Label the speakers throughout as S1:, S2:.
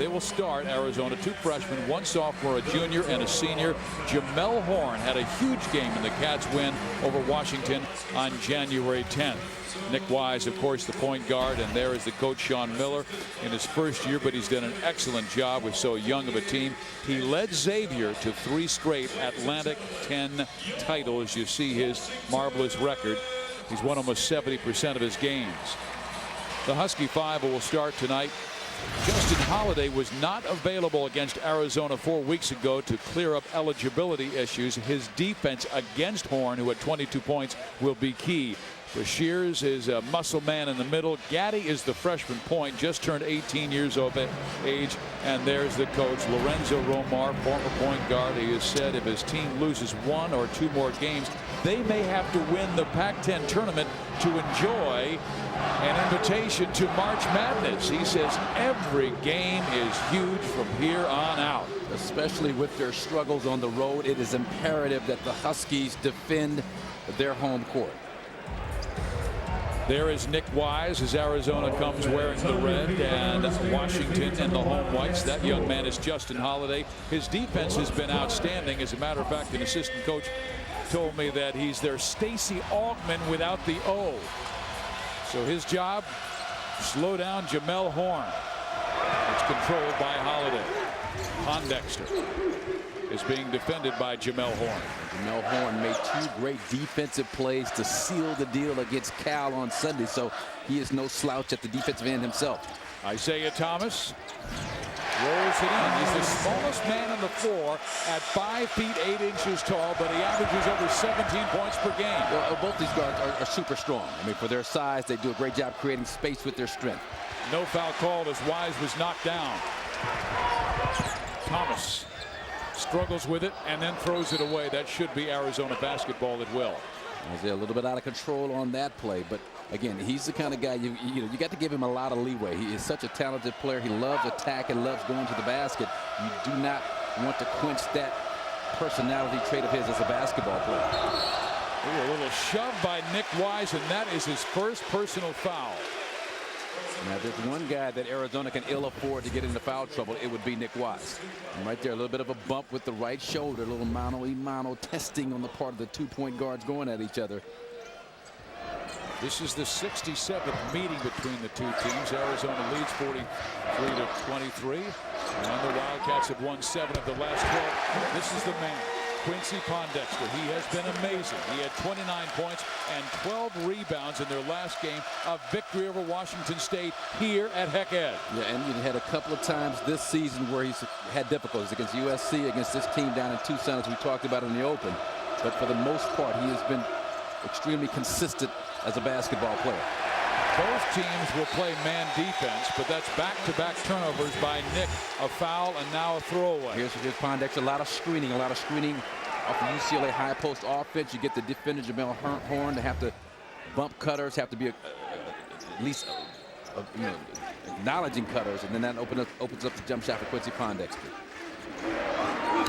S1: They will start Arizona 2 freshmen, 1 sophomore, a junior, and a senior. Jamel Horn had a huge game in the Cats' win over Washington on January 10th. Nick Wise, of course, the point guard, and there is the coach, Sean Miller, in his first year, but he's done an excellent job with so young of a team. He led Xavier to 3 straight Atlantic 10 titles. You see his marvelous record. He's won almost 70% of his games. The Husky Five will start tonight. Justin Holiday was not available against Arizona 4 weeks ago to clear up eligibility issues. His defense against Horn, who had 22 points, will be key. Brashears is a muscle man in the middle. Gaddy is the freshman point, just turned 18 years of age. And there's the coach, Lorenzo Romar, former point guard. He has said if his team loses 1 or 2 more games, they may have to win the Pac-10 tournament to enjoy an invitation to March Madness. He says every game is huge from here on out.
S2: Especially with their struggles on the road, it is imperative that the Huskies defend their home court.
S1: There is Nick Wise as Arizona comes wearing the red, and Washington in the home whites. That young man is Justin Holiday. His defense has been outstanding. As a matter of fact, an assistant coach told me that he's their Stacey Augmon without the O. So his job, slow down Jamel Horn. It's controlled by Holiday. Pondexter is being defended by Jamel Horn.
S2: Jamel Horn made 2 great defensive plays to seal the deal against Cal on Sunday, so he is no slouch at the defensive end himself.
S1: Isaiah Thomas rolls it in. He's the smallest man on the floor at 5 feet 8 inches tall, but he averages over 17 points per game.
S2: Well, both these guards are super strong. I mean, for their size, they do a great job creating space with their strength.
S1: No foul called as Wise was knocked down. Thomas struggles with it and then throws it away. That should be Arizona basketball at will.
S2: Isaiah a little bit out of control on that play, but again, he's the kind of guy you got to give him a lot of leeway. He is such a talented player. He loves attacking, loves going to the basket. You do not want to quench that personality trait of his as a basketball player.
S1: Ooh, a little shove by Nick Wise, and that is his first personal foul.
S2: Now, there's one guy that Arizona can ill afford to get into foul trouble, it would be Nick Wise. And right there, a little bit of a bump with the right shoulder, a little mano-a-mano testing on the part of the 2 point guards going at each other.
S1: This is the 67th meeting between the 2 teams. Arizona leads 43-23, and the Wildcats have won 7 of the last 12. This is the man, Quincy Pondexter. He has been amazing. He had 29 points and 12 rebounds in their last game, a victory over Washington State here at Heck-Ed.
S2: Yeah, and he had a couple of times this season where he's had difficulties against USC, against this team down in Tucson, as we talked about in the open. But for the most part, he has been extremely consistent as a basketball player.
S1: Both teams will play man defense, but that's back-to-back turnovers by Nick. A foul and now a throwaway.
S2: Here's Pondexter. A lot of screening off the UCLA high post offense. You get the defender Jamel Horn to have to bump cutters, have to be at least acknowledging cutters, and then that opens up the jump shot for Quincy Pondexter.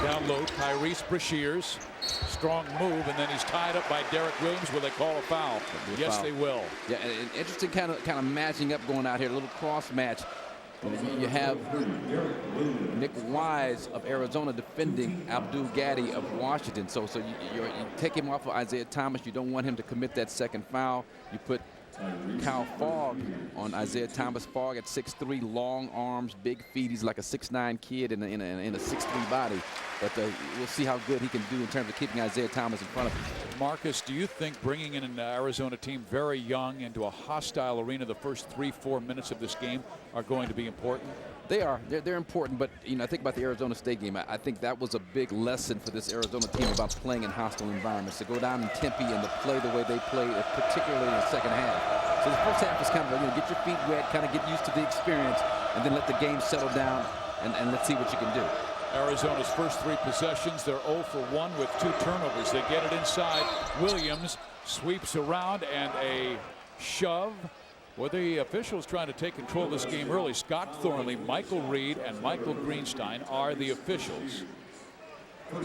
S1: Down low, Tyrese Brashears. Strong move, and then he's tied up by Derek Williams. Will they call a foul? Yes, they will.
S2: Yeah, an interesting kind of matching up going out here, a little cross match. You have Nick Wise of Arizona defending Abdul Gaddy of Washington. So you take him off of Isaiah Thomas. You don't want him to commit that second foul. You put Kyle Fogg on Isaiah Thomas. Fogg at 6'3", long arms, big feet. He's like a 6'9" kid in a 6'3" body. But we'll see how good he can do in terms of keeping Isaiah Thomas in front of him.
S1: Marcus, do you think bringing in an Arizona team very young into a hostile arena the first 3-4 minutes of this game are going to be important?
S2: They are. They're important, but I think about the Arizona State game. I think that was a big lesson for this Arizona team about playing in hostile environments. To go down in Tempe and to play the way they played, particularly in the second half. So the first half is kind of get your feet wet, kind of get used to the experience, and then let the game settle down, and let's see what you can do.
S1: Arizona's first 3 possessions, they're 0 for 1 with 2 turnovers. They get it inside. Williams sweeps around and a shove. Well, the officials trying to take control of this game early. Scott Thornley, Michael Reed, and Michael Greenstein are the officials.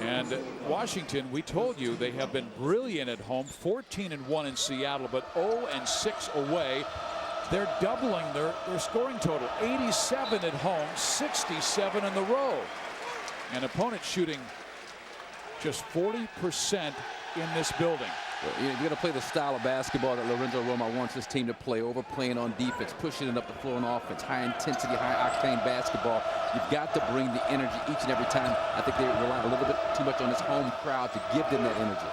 S1: And Washington, we told you they have been brilliant at home, 14-1 in Seattle, but 0-6 away. They're doubling their scoring total. 87 at home, 67 on the road. And opponents shooting just 40% in this building.
S2: You're going to play the style of basketball that Lorenzo Roma wants his team to play, overplaying on defense, pushing it up the floor on offense, high intensity, high octane basketball. You've got to bring the energy each and every time. I think they rely a little bit too much on this home crowd to give them that energy.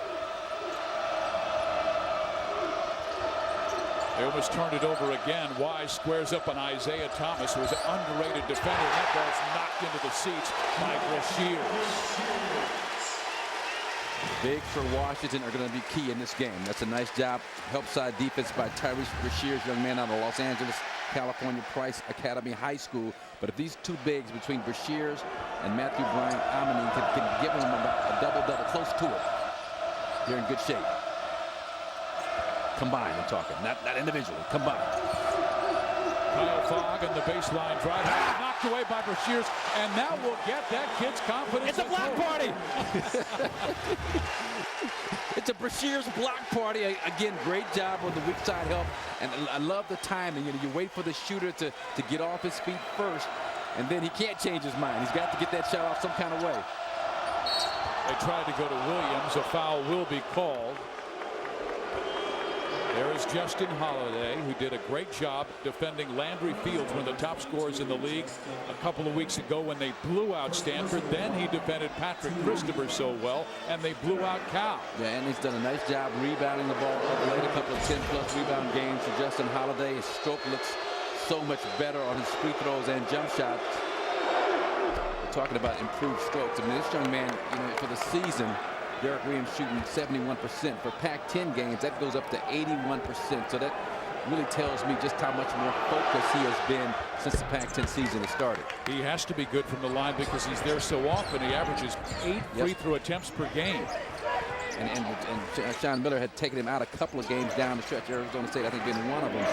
S1: They almost turned it over again. Wise squares up on Isaiah Thomas, who is an underrated defender. That ball's knocked into the seats by Brashears.
S2: Bigs for Washington are going to be key in this game. That's a nice job. Help side defense by Tyrese Brashears, young man out of Los Angeles, California Price Academy High School. But if these two bigs between Brashears and Matthew Bryant Amaning can give them a double-double close to it, they're in good shape. Combined, I'm talking, not individually, combined.
S1: Kyle Fogg and the baseline drive, knocked away by Brashears, and now we'll get that kid's confidence.
S2: It's a block party. It's a Brashears block party. Again, great job on the weak side help, and I love the timing. You wait for the shooter to get off his feet first, and then he can't change his mind. He's got to get that shot off some kind of way.
S1: They tried to go to Williams. A foul will be called. There is Justin Holiday, who did a great job defending Landry Fields, one of the top scorers in the league, a couple of weeks ago when they blew out Stanford. Then he defended Patrick Christopher so well, and they blew out Cal.
S2: Yeah, and he's done a nice job rebounding the ball up late. A couple of 10-plus rebound games for Justin Holiday. His stroke looks so much better on his free throws and jump shots. We're talking about improved strokes. I mean, this young man, for the season, Derek Williams shooting 71%. For Pac-10 games, that goes up to 81%. So that really tells me just how much more focused he has been since the Pac-10 season has started.
S1: He has to be good from the line because he's there so often. He averages 8 free throw attempts per game.
S2: And Sean Miller had taken him out a couple of games down the stretch. Arizona State, I think, being one of them.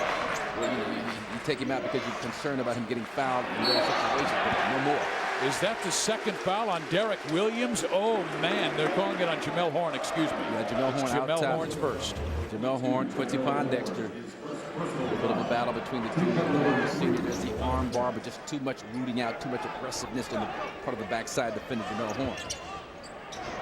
S2: Where you take him out because you're concerned about him getting fouled in those situations, but no more.
S1: Is that the second foul on Derek Williams? Oh, man, they're calling it on Jamel Horn, excuse me.
S2: Yeah, Jamel Horn out.
S1: Jamel Horn's first.
S2: Jamel Horn, Quincy Pondexter. A bit of a battle between the two. The senior, there's the arm bar, but just too much rooting out, too much aggressiveness on the part of the backside defender, Jamel Horn.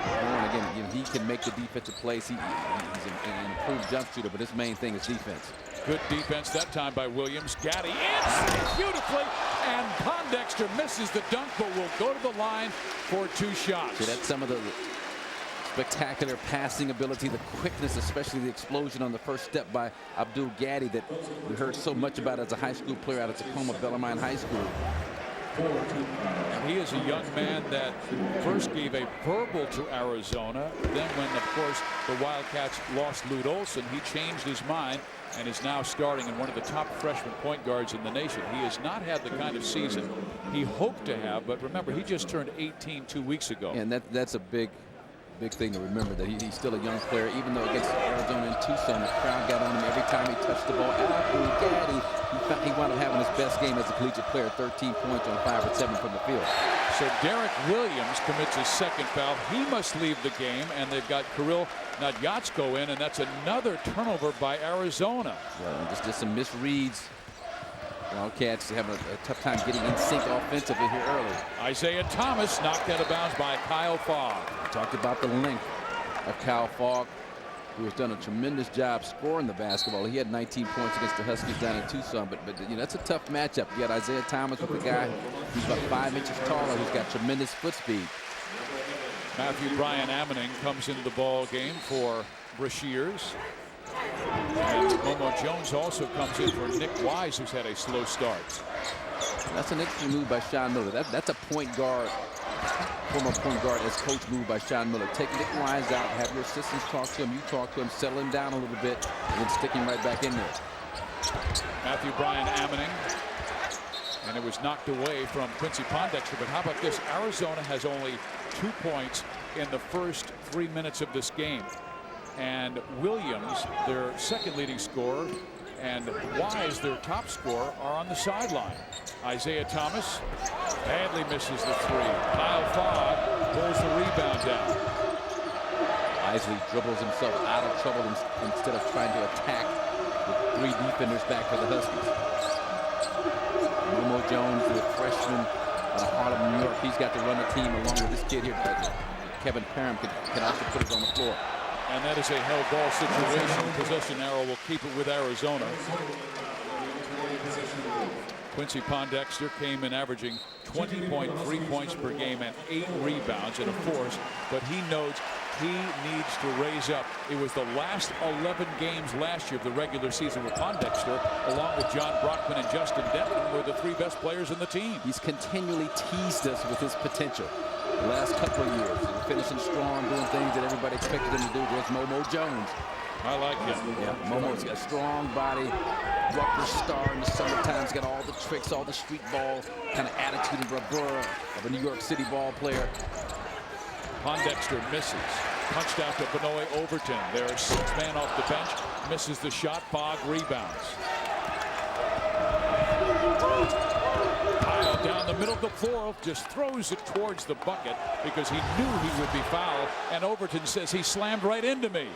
S2: Horn, again, he can make the defensive plays. He's an improved jump shooter, but his main thing is defense.
S1: Good defense that time by Williams. Gaddy inside beautifully, and Pondexter misses the dunk, but will go to the line for 2 shots.
S2: See, that's some of the spectacular passing ability, the quickness, especially the explosion on the first step by Abdul Gaddy that we heard so much about as a high school player out of Tacoma Bellarmine High School.
S1: He is a young man that first gave a verbal to Arizona. Then when, of course, the Wildcats lost Lute Olson, he changed his mind and is now starting in one of the top freshman point guards in the nation. He has not had the kind of season he hoped to have, but remember, he just turned 18 2 weeks ago.
S2: And that's a big thing to remember, that he's still a young player, even though against Arizona and Tucson, the crowd got on him every time he touched the ball. Abdul Gaddy, he wound up having his best game as a collegiate player, 13 points on 5 or 7 from the field.
S1: So Derek Williams commits his second foul. He must leave the game, and they've got Kirill Nadyatsko in, and that's another turnover by Arizona.
S2: Well, just some misreads. Wildcats having a tough time getting in sync offensively here early.
S1: Isaiah Thomas knocked out of bounds by Kyle Fogg.
S2: We talked about the length of Kyle Fogg, who has done a tremendous job scoring the basketball. He had 19 points against the Huskies down in Tucson, but that's a tough matchup. You got Isaiah Thomas with a guy who's about 5 inches taller, who's got tremendous foot speed.
S1: Matthew Brian Amaning comes into the ball game for Brashears. And Momo Jones also comes in for Nick Wise, who's had a slow start.
S2: That's an interesting move by Sean Miller. That's a point guard, former point guard as coach move by Sean Miller. Take Nick Wise out, have your assistants talk to him, you talk to him, settle him down a little bit, and then stick him right back in there.
S1: Matthew Brian Amaning. And it was knocked away from Quincy Pondexter. But how about this? Arizona has only 2 points in the first 3 minutes of this game. And Williams, their second leading scorer, and Wise, their top scorer, are on the sideline. Isaiah Thomas badly misses the 3. Kyle Fogg pulls the rebound down.
S2: Isley dribbles himself out of trouble instead of trying to attack with 3 defenders back for the Huskies. Momo Jones, the freshman out of Harlem, New York, he's got to run the team along with this kid here. Kevin Parham can also put it on the floor.
S1: And that is a held ball situation. Possession arrow will keep it with Arizona. Quincy Pondexter came in averaging 20.3 points per game and 8 rebounds and a force, but he knows he needs to raise up. It was the last 11 games last year of the regular season with Pondexter, along with John Brockman and Justin Denton, were the 3 best players in the team.
S2: He's continually teased us with his potential. The last couple of years, he's finishing strong, doing things that everybody expected him to do. There's Momo Jones.
S1: I like him.
S2: Yeah, Momo's got a strong body. Rutgers star in the summertime. He's got all the tricks, all the street ball kind of attitude and bravura of a New York City ball player.
S1: Pondexter misses. Punched out to Benoit Overton. Their 6th man off the bench. Misses the shot. Fogg rebounds. Pyle down the middle of the floor. Just throws it towards the bucket because he knew he would be fouled. And Overton says he slammed right into me.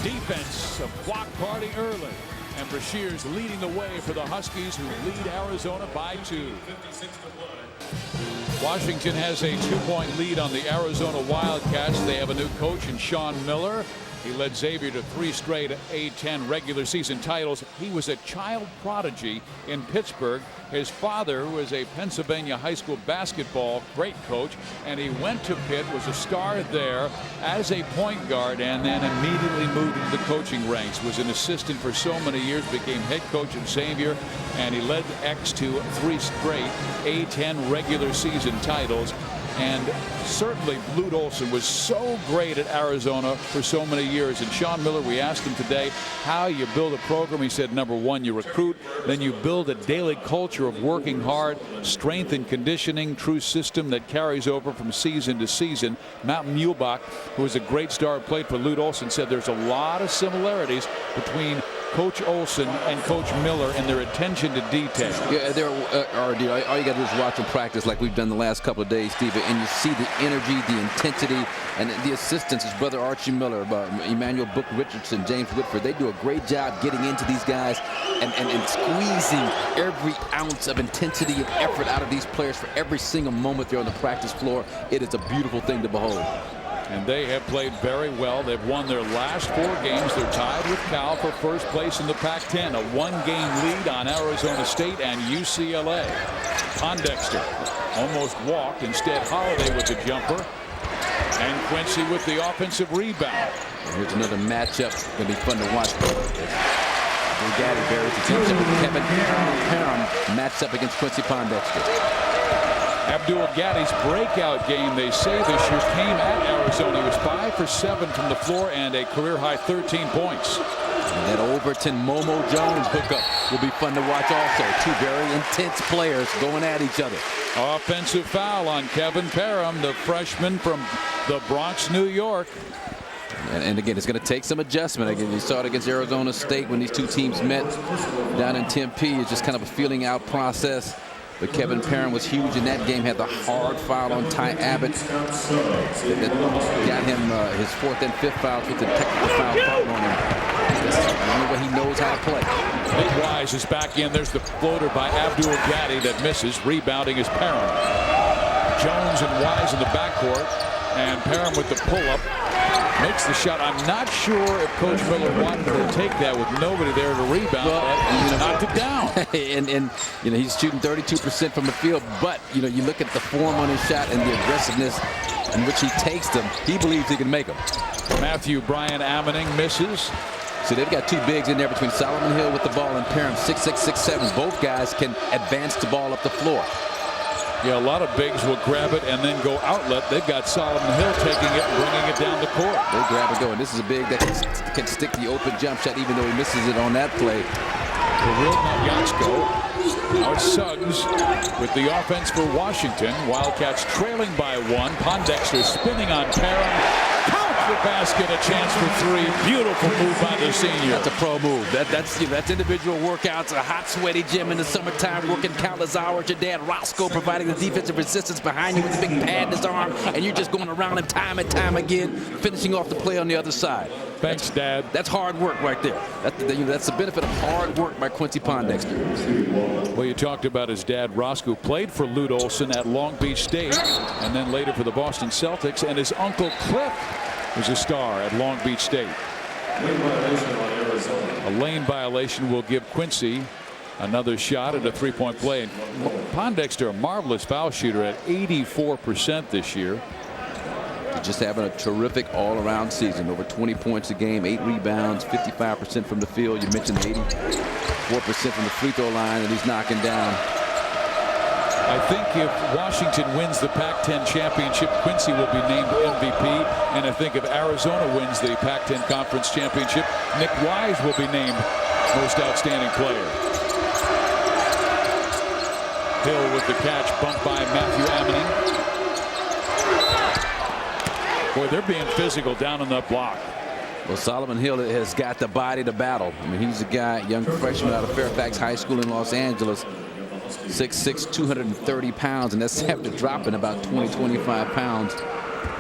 S1: Defense, a block party early. And Brashear's leading the way for the Huskies, who lead Arizona by 2. Washington has a 2-point lead on the Arizona Wildcats. They have a new coach in Sean Miller. He led Xavier to 3 straight A-10 regular season titles. He was a child prodigy in Pittsburgh. His father was a Pennsylvania high school basketball great coach, and he went to Pitt, was a star there as a point guard, and then immediately moved into the coaching ranks. Was an assistant for so many years, became head coach at Xavier, and he led X to 3 straight A-10 regular season titles. And certainly Lute Olson was so great at Arizona for so many years. And Sean Miller, we asked him today how you build a program. He said, number 1, you recruit, then you build a daily culture of working hard, strength and conditioning, true system that carries over from season to season. Matt Muehlbach, who was a great star, played for Lute Olson, said there's a lot of similarities between Coach Olson and Coach Miller in their attention to detail.
S2: Yeah, there are. All you got to do is watch them practice like we've done the last couple of days, Steve, and you see the energy, the intensity, and the assistants. His brother Archie Miller, Emmanuel Book Richardson, James Whitford. They do a great job getting into these guys and squeezing every ounce of intensity and effort out of these players for every single moment they're on the practice floor. It is a beautiful thing to behold.
S1: And they have played very well. They've won their last 4 games. They're tied with Cal for first place in the Pac-10. A 1-game lead on Arizona State and UCLA. Pondexter almost walked. Instead, Holiday with the jumper. And Quincy with the offensive rebound.
S2: Here's another matchup. Going to be fun to watch. Gaddy bears the team. Kevin Parham matched up against Quincy Pondexter.
S1: Abdul Gaddy's breakout game, they say, this year came at Arizona. He was 5 for 7 from the floor and a career-high 13 points.
S2: And that Overton Momo Jones hookup will be fun to watch also. 2 very intense players going at each other.
S1: Offensive foul on Kevin Parham, the freshman from the Bronx, New York.
S2: And again, it's going to take some adjustment. Again, you saw it against Arizona State when these 2 teams met down in Tempe. It's just kind of a feeling out process. But Kevin Parham was huge in that game, had the hard foul on Ty Abbott. That got him his 4th and 5th fouls with the technical foul card on him. Remember, he knows how to play.
S1: Nick Wise is back in. There's the floater by Abdul Gaddy that misses. Rebounding is Parham. Jones and Wise in the backcourt. And Parham with the pull-up. Makes the shot. I'm not sure if Coach Miller wanted to take that with nobody there to rebound. Well, knocked it down.
S2: and he's shooting 32% from the field. But you look at the form on his shot and the aggressiveness in which he takes them. He believes he can make them.
S1: Matthew Brian Ammoning misses.
S2: So they've got 2 bigs in there between Solomon Hill with the ball and Parham. 6'6", 6'7". Both guys can advance the ball up the floor.
S1: Yeah, a lot of bigs will grab it and then go outlet. They've got Solomon Hill taking it and bringing it down the court.
S2: They grab and go, and this is a big that can stick the open jump shot even though he misses it on that play.
S1: Kirill Navyatsko. Now it's Suggs with the offense for Washington. Wildcats trailing by 1. Pondexter spinning on Parham. Count! the basket, a chance for three. Beautiful move by the senior.
S2: That's a pro move. That's individual workouts, a hot, sweaty gym in the summertime, working countless hours. Your dad, Roscoe, providing the defensive resistance behind you with a big pad in his arm, and you're just going around him time and time again, finishing off the play on the other side.
S1: Thanks, Dad.
S2: That's hard work right there. That's the benefit of hard work by Quincy Pondexter.
S1: Well, you talked about his dad, Roscoe, played for Lute Olson at Long Beach State, and then later for the Boston Celtics, and his uncle Cliff was a star at Long Beach State. A lane violation will give Quincy another shot at a three-point play. And Pondexter, a marvelous foul shooter at 84% this year.
S2: Just having a terrific all-around season. Over 20 points a game, 8 rebounds, 55% from the field. You mentioned 84% from the free throw line that he's knocking down.
S1: I think if Washington wins the Pac-10 championship, Quincy will be named MVP. And I think if Arizona wins the Pac-10 conference championship, Nick Wise will be named most outstanding player. Hill with the catch, bumped by Matthew Amening. Boy, they're being physical down in that block.
S2: Well, Solomon Hill has got the body to battle. I mean, he's a guy, young freshman out of Fairfax High School in Los Angeles. 6'6", 230 pounds, and that's after dropping about 20-25 pounds.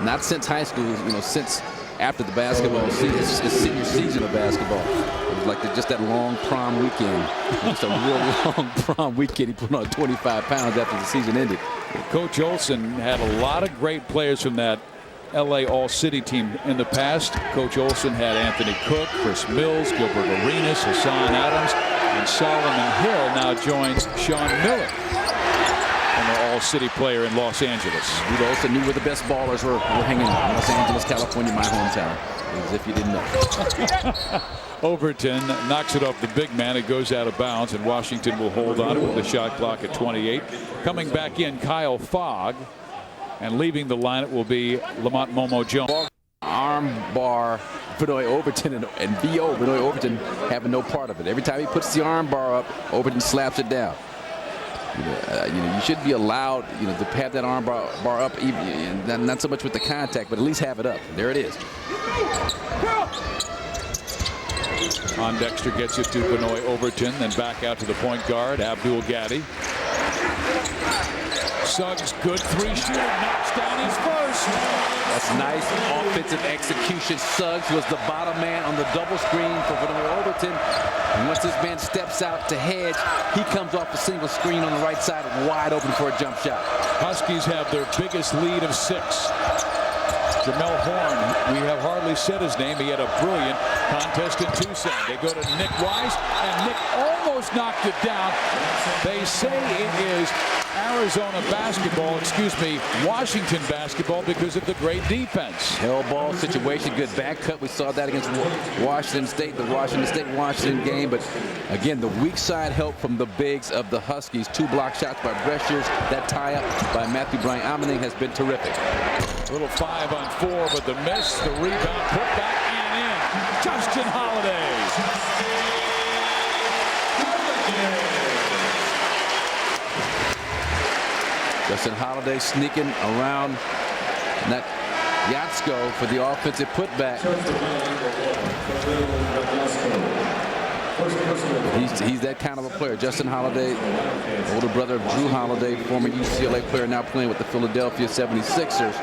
S2: Not since high school, since after the basketball season, his senior season of basketball. It was like just that long prom weekend. Just a real long prom weekend. He put on 25 pounds after the season ended.
S1: Coach Olson had a lot of great players from that LA All-City team in the past. Coach Olson had Anthony Cook, Chris Mills, Gilbert Arenas, Hassan Adams, and Solomon Hill now joins Sean Miller, an All-City player in Los Angeles.
S2: He also knew where the best ballers were hanging out. Los Angeles, California, my hometown. As if you didn't know.
S1: Overton knocks it off the big man. It goes out of bounds, and Washington will hold on with the shot clock at 28. Coming back in, Kyle Fogg. And leaving the line, it will be Lamont Momo Jones.
S2: Arm bar, Benoit Overton and B.O. Benoit Overton having no part of it. Every time he puts the arm bar up, Overton slaps it down. You should be allowed, to have that arm bar up, even not so much with the contact, but at least have it up. There it is.
S1: Pondexter gets it to Benoit Overton, then back out to the point guard, Abdul Gaddy. Suggs, good three-shooter, knocks down his first.
S2: That's nice offensive execution. Suggs was the bottom man on the double screen for Benoit Overton. And once this man steps out to hedge, he comes off a single screen on the right side, wide open for a jump shot.
S1: Huskies have their biggest lead of 6. Jamel Horn, we have hardly said his name. He had a brilliant contest in Tucson. They go to Nick Wise, and Nick almost knocked it down. They say it is Arizona basketball, Washington basketball because of the great defense.
S2: Hell ball situation, good back cut. We saw that against Washington State, the Washington State-Washington game. But again, the weak side help from the bigs of the Huskies. 2 block shots by Breschers. That tie-up by Matthew Bryant Amening has been terrific.
S1: Little 5-on-4, but the miss, the rebound, put back and in. Justin Holiday.
S2: Justin Holiday sneaking around that Yatsko for the offensive putback. He's that kind of a player. Justin Holiday, older brother of Drew Holiday, former UCLA player, now playing with the Philadelphia 76ers.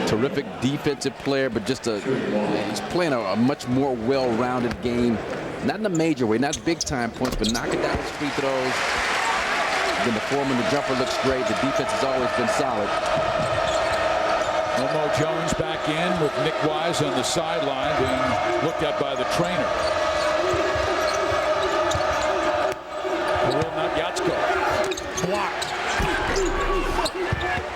S2: Terrific defensive player, but he's playing a much more well-rounded game. Not in a major way, not big-time points, but knocking down his free throws. Again, the form and the jumper looks great. The defense has always been solid.
S1: Momo Jones back in with Nick Wise on the sideline being looked at by the trainer. Yatsko blocked.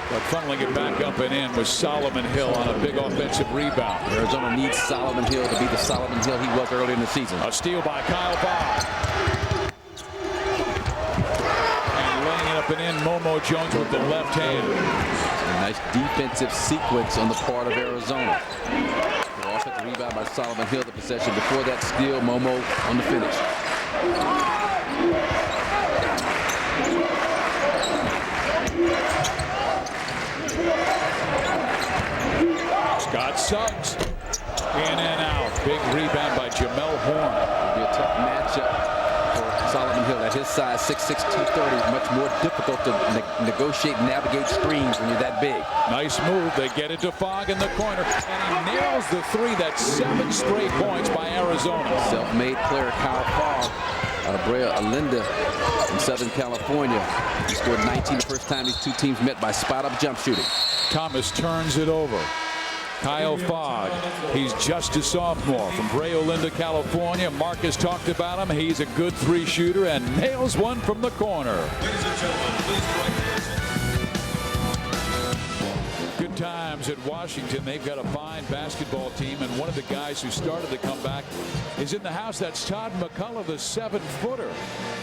S1: But funneling it back up and in was Solomon Hill on a big offensive rebound.
S2: Arizona needs Solomon Hill to be the Solomon Hill he was earlier in the season.
S1: A steal by Kyle Fogg. And laying it up and in, Momo Jones with the left hand.
S2: A nice defensive sequence on the part of Arizona. The offensive rebound by Solomon Hill, the possession before that steal, Momo on the finish.
S1: Scott Suggs
S2: size 6'6", 230. Much more difficult to negotiate and navigate screens when you're that big.
S1: Nice move. They get it to Fogg in the corner, and he nails the three. That's 7 straight points by Arizona.
S2: Self-made player Kyle Fogg out of Brea Olinda in Southern California. He scored 19 the first time these two teams met by spot-up jump shooting.
S1: Thomas turns it over. Kyle Fogg, he's just a sophomore from Brea Olinda, California. Marcus talked about him. He's a good three shooter and nails one from the corner. Good times at Washington. They've got a fine basketball team, and one of the guys who started the comeback is in the house. That's Todd McCullough, the 7-footer.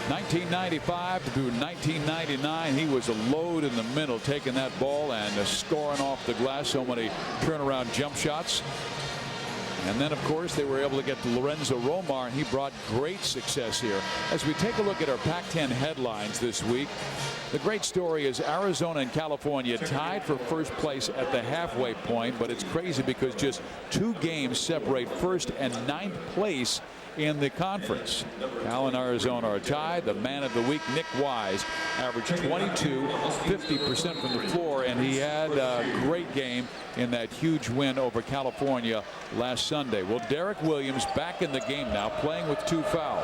S1: 1995 through 1999, he was a load in the middle, taking that ball and scoring off the glass. So many turnaround jump shots. And then, of course, they were able to get to Lorenzo Romar, and he brought great success here. As we take a look at our Pac-10 headlines this week, the great story is Arizona and California tied for first place at the halfway point, but it's crazy because just 2 games separate first and 9th place in the conference. Cal and Arizona are tied. The man of the week, Nick Wise, averaged 22, 50% from the floor, and he had a great game in that huge win over California last Sunday. Well, Derek Williams back in the game now, playing with 2 fouls.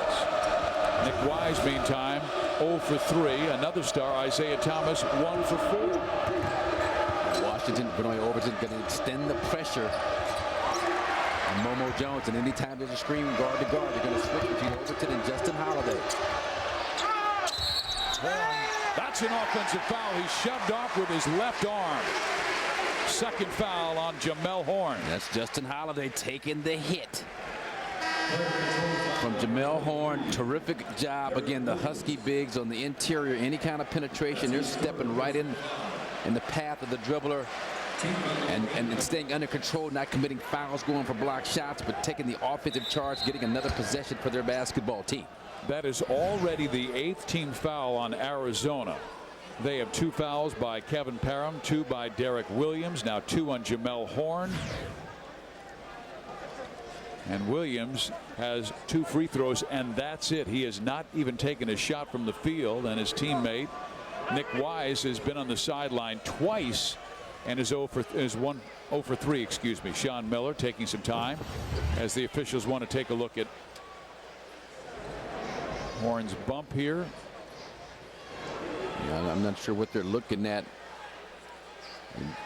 S1: Nick Wise, meantime, 0 for 3. Another star, Isaiah Thomas, 1 for 4.
S2: Washington, Benoit Overton going to extend the pressure on Momo Jones, and anytime there's a screen guard to guard, they're going to switch between Overton and Justin Holiday.
S1: That's an offensive foul. He shoved off with his left arm. Second foul on Jamel Horn.
S2: That's Justin Holiday taking the hit from Jamel Horn. Terrific job. Again, the Husky bigs on the interior, any kind of penetration, they're stepping right in the path of the dribbler. And staying under control, not committing fouls, going for block shots, but taking the offensive charge, getting another possession for their basketball team.
S1: That is already the 8th team foul on Arizona. They have 2 fouls by Kevin Parham, 2 by Derek Williams, now 2 on Jamel Horn. And Williams has 2 free throws, and that's it. He has not even taken a shot from the field, and his teammate Nick Wise has been on the sideline twice and is 0 for 3, excuse me. Sean Miller taking some time as the officials want to take a look at Horn's bump here.
S2: Yeah, I'm not sure what they're looking at.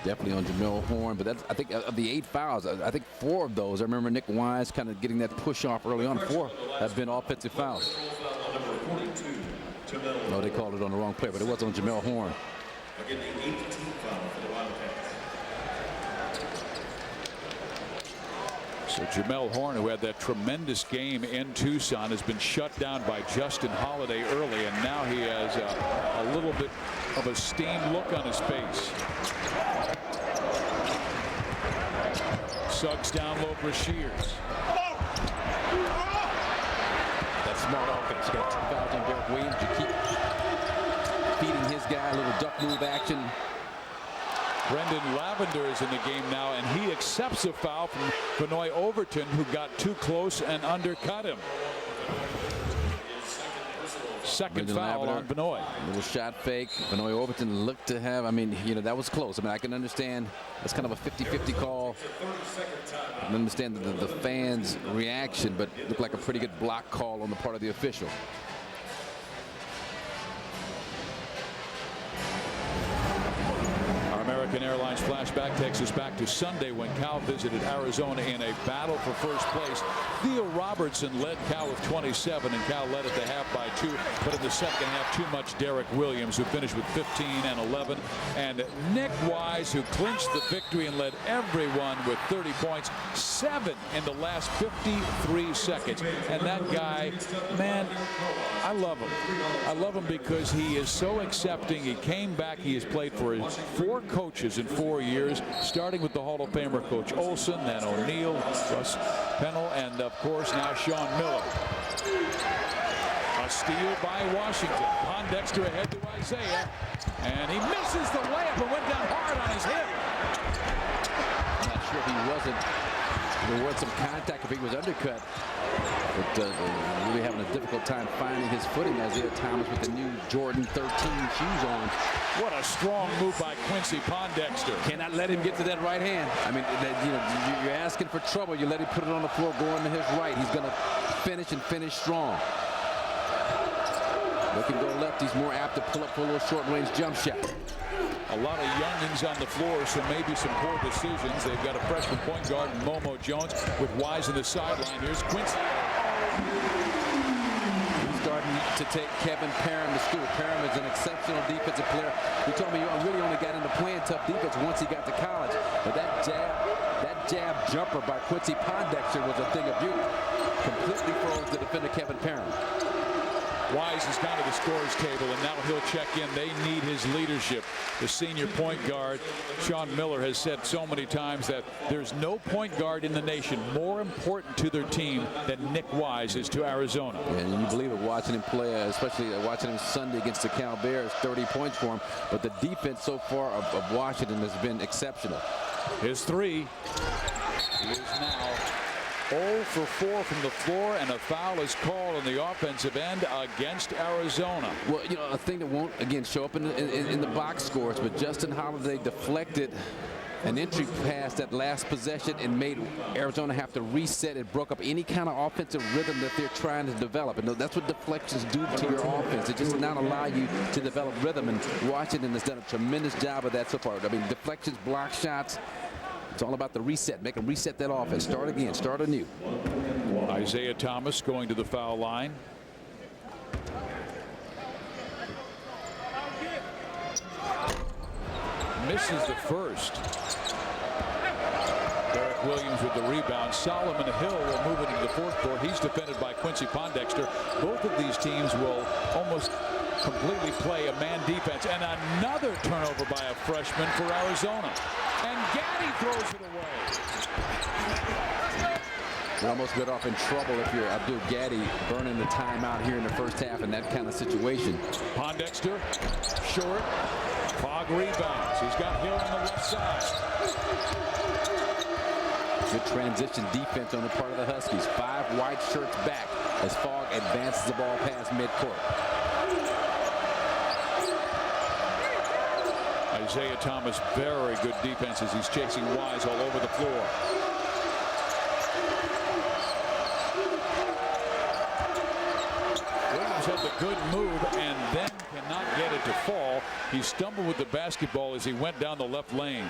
S2: Definitely on Jamel Horn, but that's, I think, of the 8 fouls, I think 4 of those, I remember Nick Wise kind of getting that push off early on. 4 have been offensive fouls. No, they called it on the wrong player, but it was on Jamel Horn.
S3: Again, the 8th team foul for the Wildcats.
S1: So Jamel Horn, who had that tremendous game in Tucson, has been shut down by Justin Holiday early, and now he has a little bit of a steamed look on his face. Suggs down low for Shears.
S2: That's smart offense. You got 2 fouls on Derek Williams. You keep feeding his guy a little duck move action.
S1: Brendan Lavender is in the game now, and he accepts a foul from Benoit Overton, who got too close and undercut him. Second
S2: Brendan
S1: foul
S2: Lavender,
S1: on Benoit.
S2: Little shot fake. Benoit Overton looked to have, I mean, you know, that was close. I mean, I can understand that's kind of a 50-50 call. I can understand the fans' reaction, but it looked like a pretty good block call on the part of the official.
S1: American Airlines flashback takes us back to Sunday when Cal visited Arizona in a battle for first place. Theo Robertson led Cal with 27, and Cal led at the half by 2. But in the second half, too much Derek Williams, who finished with 15 and 11. And Nick Wise, who clinched the victory and led everyone with 30 points, 7 in the last 53 seconds. And that guy, man, I love him. I love him because he is so accepting. He came back. He has played for 4 coaches in 4 years, starting with the Hall of Famer Coach Olson, then O'Neal, Russ Pennell, and of course now Sean Miller. A steal by Washington. Pondexter ahead to Isaiah, and he misses the layup and went down hard on his hip.
S2: I'm not sure if he wasn't. There was some contact if he was undercut. but really having a difficult time finding his footing. Isaiah Thomas with the new Jordan 13 shoes on.
S1: What a strong move by Quincy Pondexter.
S2: Cannot let him get to that right hand. I mean, you're asking for trouble. You let him put it on the floor going to his right. He's going to finish and finish strong. Let him go left. He's more apt to pull up for a little short-range jump shot.
S1: A lot of youngins on the floor, so maybe some poor decisions. They've got a freshman point guard, Momo Jones, with Wise in the sideline. Here's Quincy.
S2: He's starting to take Kevin Parham to school. Parham is an exceptional defensive player. He told me he really only got into playing tough defense once he got to college. But that jab jumper by Quincy Pondexter was a thing of beauty. Completely froze the defender Kevin Parham.
S1: Wise has gone to the scorer's table, and now he'll check in. They need his leadership. The senior point guard, Sean Miller, has said so many times that there's no point guard in the nation more important to their team than Nick Wise is to Arizona.
S2: And you believe it, watching him play, especially watching him Sunday against the Cal Bears, 30 points for him. But the defense so far of Washington has been exceptional.
S1: His three. He is now 0 for 4 from the floor, and a foul is called on the offensive end against Arizona.
S2: Well, you know, a thing that won't, again, show up in the box scores, but Justin Holiday deflected an entry pass that last possession and made Arizona have to reset. It broke up any kind of offensive rhythm that they're trying to develop. And that's what deflections do to your offense. It just not allow you to develop rhythm. And Washington has done a tremendous job of that so far. I mean, deflections, block shots. It's all about the reset. Make them reset that offense. Start again. Start anew.
S1: Isaiah Thomas going to the foul line. Misses the first. Derek Williams with the rebound. Solomon Hill will move it into the fourth court. He's defended by Quincy Pondexter. Both of these teams will almost completely play a man defense. And another turnover by a freshman for Arizona. And Gaddy throws it away.
S2: You're almost get off in trouble if you're Abdul Gaddy burning the timeout here in the first half in that kind of situation.
S1: Pondexter, short. Fogg rebounds. He's got Hill on the left side.
S2: Good transition defense on the part of the Huskies. 5 white shirts back as Fogg advances the ball past midcourt.
S1: Isaiah Thomas, very good defense as he's chasing Wise all over the floor. Williams had the good move and then cannot get it to fall. He stumbled with the basketball as he went down the left lane.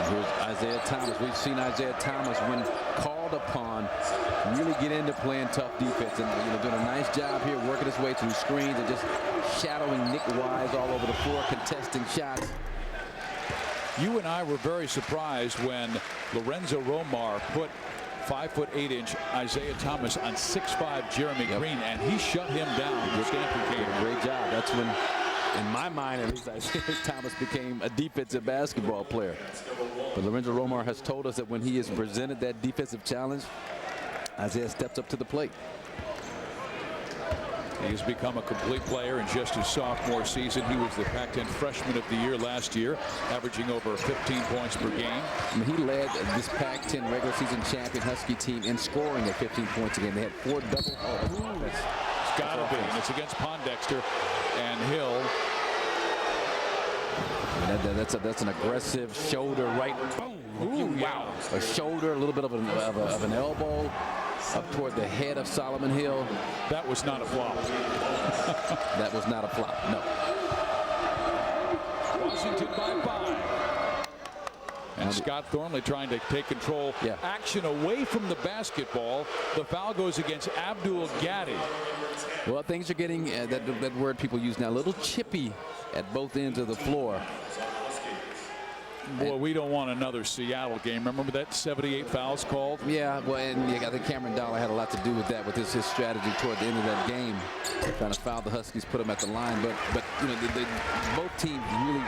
S2: Here's Isaiah Thomas. We've seen Isaiah Thomas, when called upon, really get into playing tough defense, and doing a nice job here, working his way through screens and just shadowing Nick Wise all over the floor, contesting shots.
S1: You and I were very surprised when Lorenzo Romar put 5'8" Isaiah Thomas on 6'5" Jeremy Green, and he shut him down.
S2: Great job. That's when, in my mind at least, Isaiah Thomas became a defensive basketball player. But Lorenzo Romar has told us that when he is presented that defensive challenge, Isaiah steps up to the plate.
S1: He has become a complete player in just his sophomore season. He was the Pac-10 Freshman of the Year last year, averaging over 15 points per game.
S2: I mean, he led this Pac-10 regular season champion Husky team in scoring at 15 points a game. They had 4 double.
S1: It's got to be. And it's against Pondexter and Hill.
S2: That's an aggressive shoulder right. Boom.
S1: Ooh,
S2: wow. A shoulder, a little bit of an elbow up toward the head of Solomon Hill.
S1: That was not a flop.
S2: That was not a flop, no.
S1: Washington by 5. And Scott Thornley trying to take control. Action away from the basketball. The foul goes against Abdul Gaddy.
S2: Well, things are getting, that word people use now, a little chippy at both ends of the floor.
S1: Boy, we don't want another Seattle game. Remember that 78 fouls called?
S2: Yeah, well, and I think Cameron Dollar had a lot to do with that, with his strategy toward the end of that game. Trying to foul the Huskies, put them at the line. But both teams really,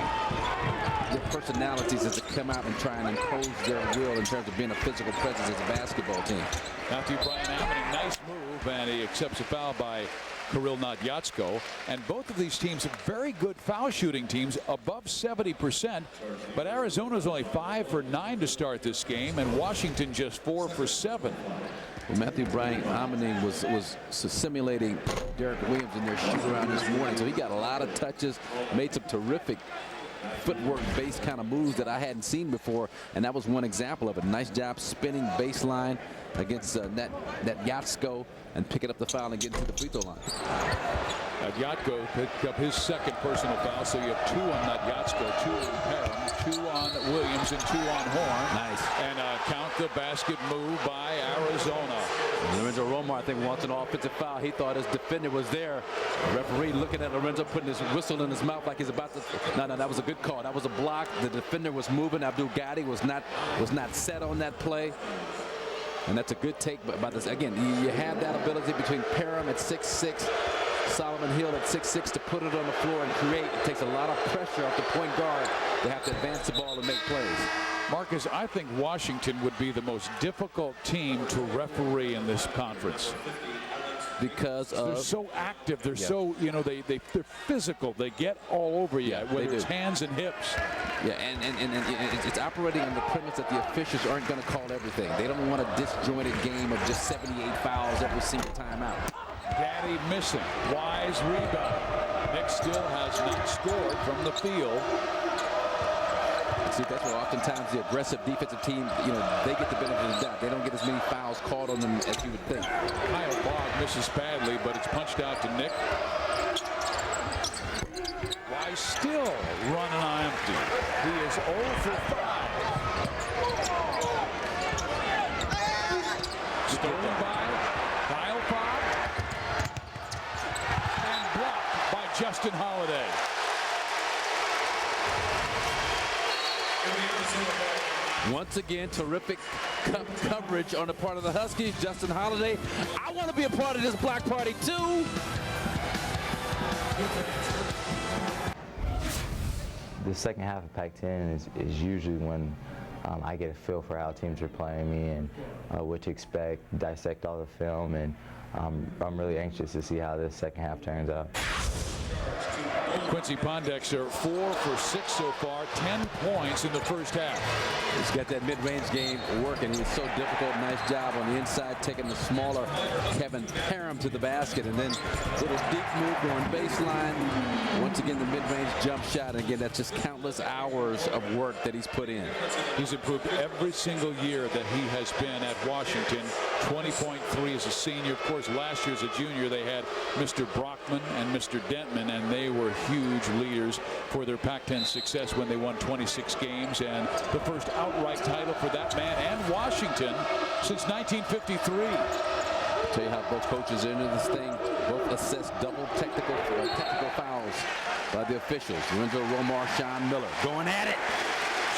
S2: their personalities as they come out and try and impose their will in terms of being a physical presence as a basketball team.
S1: Matthew Bryan Avenue, nice move, and he accepts a foul by Kirill Nadyatsko. And both of these teams are very good foul shooting teams, above 70%. But Arizona's only 5 for 9 to start this game, and Washington just 4 for 7.
S2: Well, Matthew Bryant Amaning was simulating Derek Williams in their shoot around this morning, so he got a lot of touches, made some terrific footwork-based kind of moves that I hadn't seen before, and that was one example of it. Nice job spinning baseline against Nadyatsko and picking up the foul and getting to the free throw line.
S1: Nadyatsko picked up his second personal foul, so you have 2 on Nadyatsko, 2 on Perham, 2 on Williams, and 2 on Horn.
S2: Nice.
S1: And count the basket move by Arizona.
S2: Lorenzo Romar, I think, wants an offensive foul. He thought his defender was there. The referee looking at Lorenzo, putting his whistle in his mouth like he's about to. No, that was a good call. That was a block. The defender was moving. Abdul Gadi was not set on that play. And that's a good take by this. Again, you have that ability between Perham at 6'6", Solomon Hill at 6'6", to put it on the floor and create. It takes a lot of pressure off the point guard to have to advance the ball and make plays.
S1: Marcus, I think Washington would be the most difficult team to referee in this conference.
S2: Because they're
S1: so active. They're so, they're physical. They get all over you, whether it's hands and hips.
S2: Yeah, and it's operating on the premise that the officials aren't going to call everything. They don't want a disjointed game of just 78 fouls every single time out.
S1: Gaddy missing. Wise rebound. Nick still has not scored from the field.
S2: See, that's where oftentimes the aggressive defensive team, they get the benefit of the doubt. They don't get as many fouls called on them as you would think.
S1: Kyle Bogg misses badly, but it's punched out to Nick. Wise still running on empty. He is 0 for 5. Stolen by Kyle Bogg. And blocked by Justin Holiday.
S2: Once again, terrific coverage on the part of the Huskies. Justin Holiday, I want to be a part of this block party too.
S4: The second half of Pac-10 is usually when I get a feel for how teams are playing me and what to expect, dissect all the film, and I'm really anxious to see how this second half turns out.
S1: Quincy Pondexter 4 for 6 so far, 10 points in the first half.
S2: He's got that mid-range game working. He's so difficult. Nice job on the inside, taking the smaller Kevin Perham to the basket, and then little deep move going baseline. Once again, the mid-range jump shot. And again, that's just countless hours of work that he's put in.
S1: He's improved every single year that he has been at Washington. 20.3 as a senior. Of course, last year as a junior, they had Mr. Brockman and Mr. Dentman, and they were huge leaders for their Pac-10 success when they won 26 games, and the first outright title for that man and Washington since 1953.
S2: I'll tell you how both coaches into this thing. Both assess double technical fouls by the officials. Lorenzo Romar, Sean Miller going at it.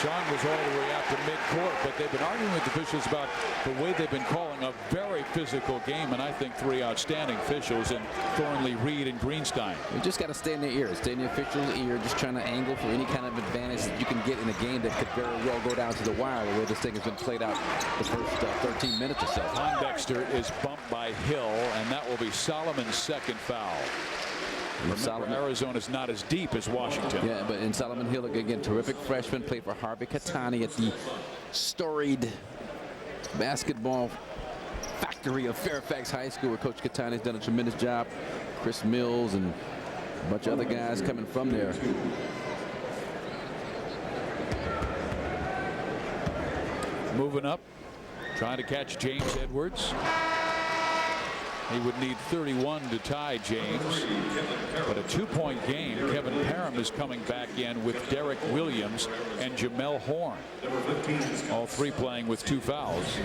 S1: Sean was all the way out to midcourt, but they've been arguing with officials about the way they've been calling a very physical game, and I think 3 outstanding officials in Thornley, Reed, and Greenstein.
S2: You just got to stay in their ear, stay in the official's ear, just trying to angle for any kind of advantage that you can get in a game that could very well go down to the wire, the way this thing has been played out the first 13 minutes or so.
S1: Pondexter is bumped by Hill, and that will be Solomon's second foul. Remember, Arizona's not as deep as Washington.
S2: Yeah, but in Solomon Hill, again, terrific freshman, played for Harvey Katani at the storied basketball factory of Fairfax High School, where Coach Katani's done a tremendous job. Chris Mills and a bunch of other guys coming from there.
S1: Moving up, trying to catch James Edwards. He would need 31 to tie James, but a 2-point game. Kevin Perham is coming back in with Derek Williams and Jamel Horn. All 3 playing with 2 fouls.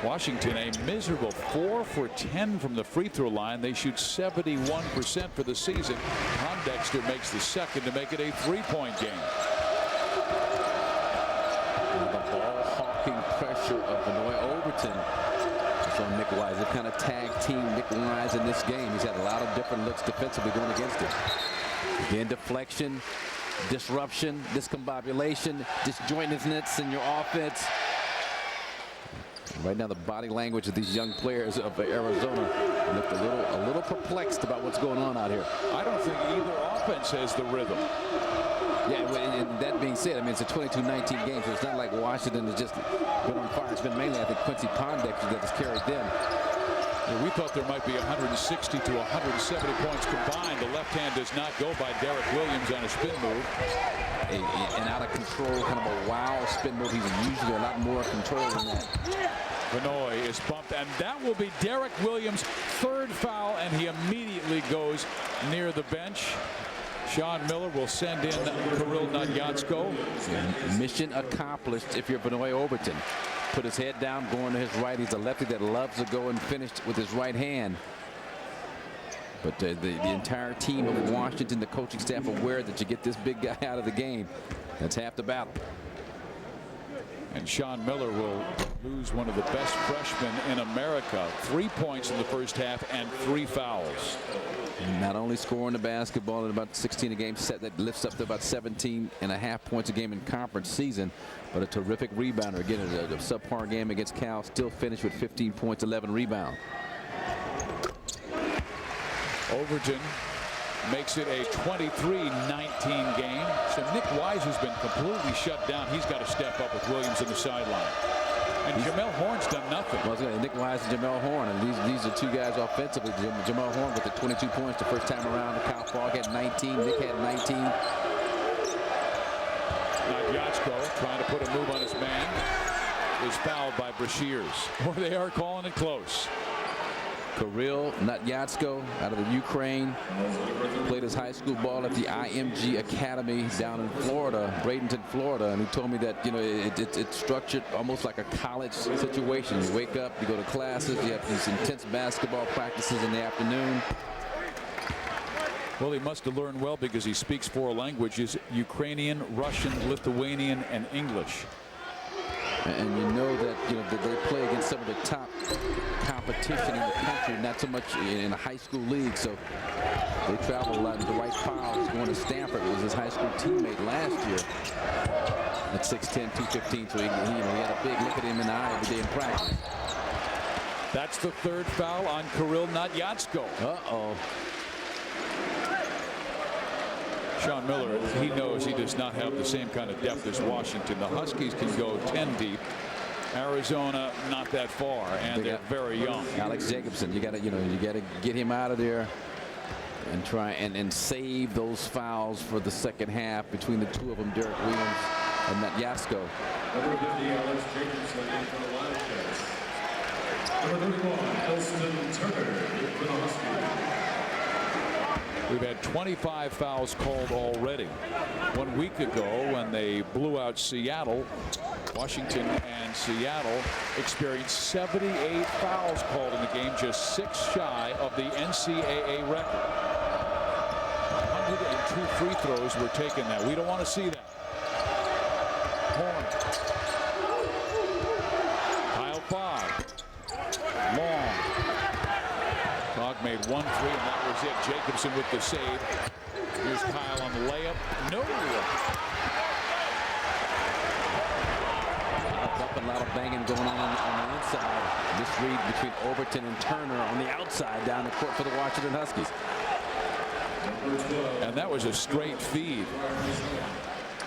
S1: Washington a miserable 4 for 10 from the free throw line. They shoot 71% for the season. Pondexter makes the second to make it a 3-point game.
S2: The ball hawking pressure of Benoit Overton on Nick Wise. They've kind of tag team Nick Wise in this game. He's had a lot of different looks defensively going against him. Again, deflection, disruption, discombobulation, disjointedness in your offense. Right now, the body language of these young players of Arizona looked a little perplexed about what's going on out here.
S1: I don't think either offense has the rhythm.
S2: Yeah, and that being said, I mean, it's a 22-19 game, so it's not like Washington has just been on fire. It's been mainly, I think, Quincy Pondexter that has carried them.
S1: Yeah, we thought there might be 160 to 170 points combined. The left hand does not go by Derek Williams on a spin move.
S2: An out of control, kind of a wild spin move. He's usually a lot more control than that.
S1: Vinoy is bumped, and that will be Derek Williams' third foul, and he immediately goes near the bench. Sean Miller will send in Kirill Nadyatsko.
S2: Mission accomplished if you're Vinoy Overton. Put his head down, going to his right. He's a lefty that loves to go and finish with his right hand. But the entire team of Washington, the coaching staff, aware that you get this big guy out of the game. That's half the battle.
S1: And Sean Miller will lose one of the best freshmen in America. 3 points in the first half and 3 fouls.
S2: Not only scoring the basketball at about 16 a game, set that lifts up to about 17.5 points a game in conference season, but a terrific rebounder. Again, a subpar game against Cal, still finished with 15 points, 11 rebounds.
S1: Overton makes it a 23-19 game. So Nick Wise has been completely shut down. He's got to step up with Williams on the sideline. And Jamel Horn's done nothing.
S2: Well, Nick Wise and Jamel Horn, and these are two guys offensively. Jamel Horn with the 22 points the first time around. Kyle Fogg had 19. Nick had 19.
S1: Nadyatsko trying to put a move on his man is fouled by Brashears. Or they are calling it close.
S2: Kirill Nadyatsko out of the Ukraine, played his high school ball at the IMG Academy down in Florida, Bradenton, Florida, and he told me that, you know, it's structured almost like a college situation. You wake up, you go to classes, you have these intense basketball practices in the afternoon.
S1: Well, he must have learned well because he speaks 4 languages: Ukrainian, Russian, Lithuanian, and English.
S2: And you know that, you know, that they play against some of the top competition in the country, not so much in a high school league. So they travel a lot. And Dwight Powell is going to Stanford. Was his high school teammate last year at 6'10", 215. So he had a big look at him in the eye every day in practice.
S1: That's the third foul on Kirill Nadyatsko.
S2: Uh-oh.
S1: Sean Miller, he knows he does not have the same kind of depth as Washington. The Huskies can go 10 deep. Arizona not that far, and they're very young.
S2: Alex Jacobson, you got to get him out of there and try and save those fouls for the second half between the two of them, Derek Williams and Nadyatsko.
S3: Number 50, Alex Jacobson in for the Wildcats. Number 31, Elston Turner in for the Huskies.
S1: We've had 25 fouls called already. 1 week ago, when they blew out Seattle, Washington and Seattle experienced 78 fouls called in the game, just 6 shy of the NCAA record. 102 free throws were taken that. We don't want to see that. Horn. Kyle Fogg. Long. Fogg made 1 3, and that was it. Jacobson with the save. Here's Kyle on the layup. No.
S2: A lot of banging going on the inside. This read between Overton and Turner on the outside down the court for the Washington Huskies.
S1: And that was a straight feed.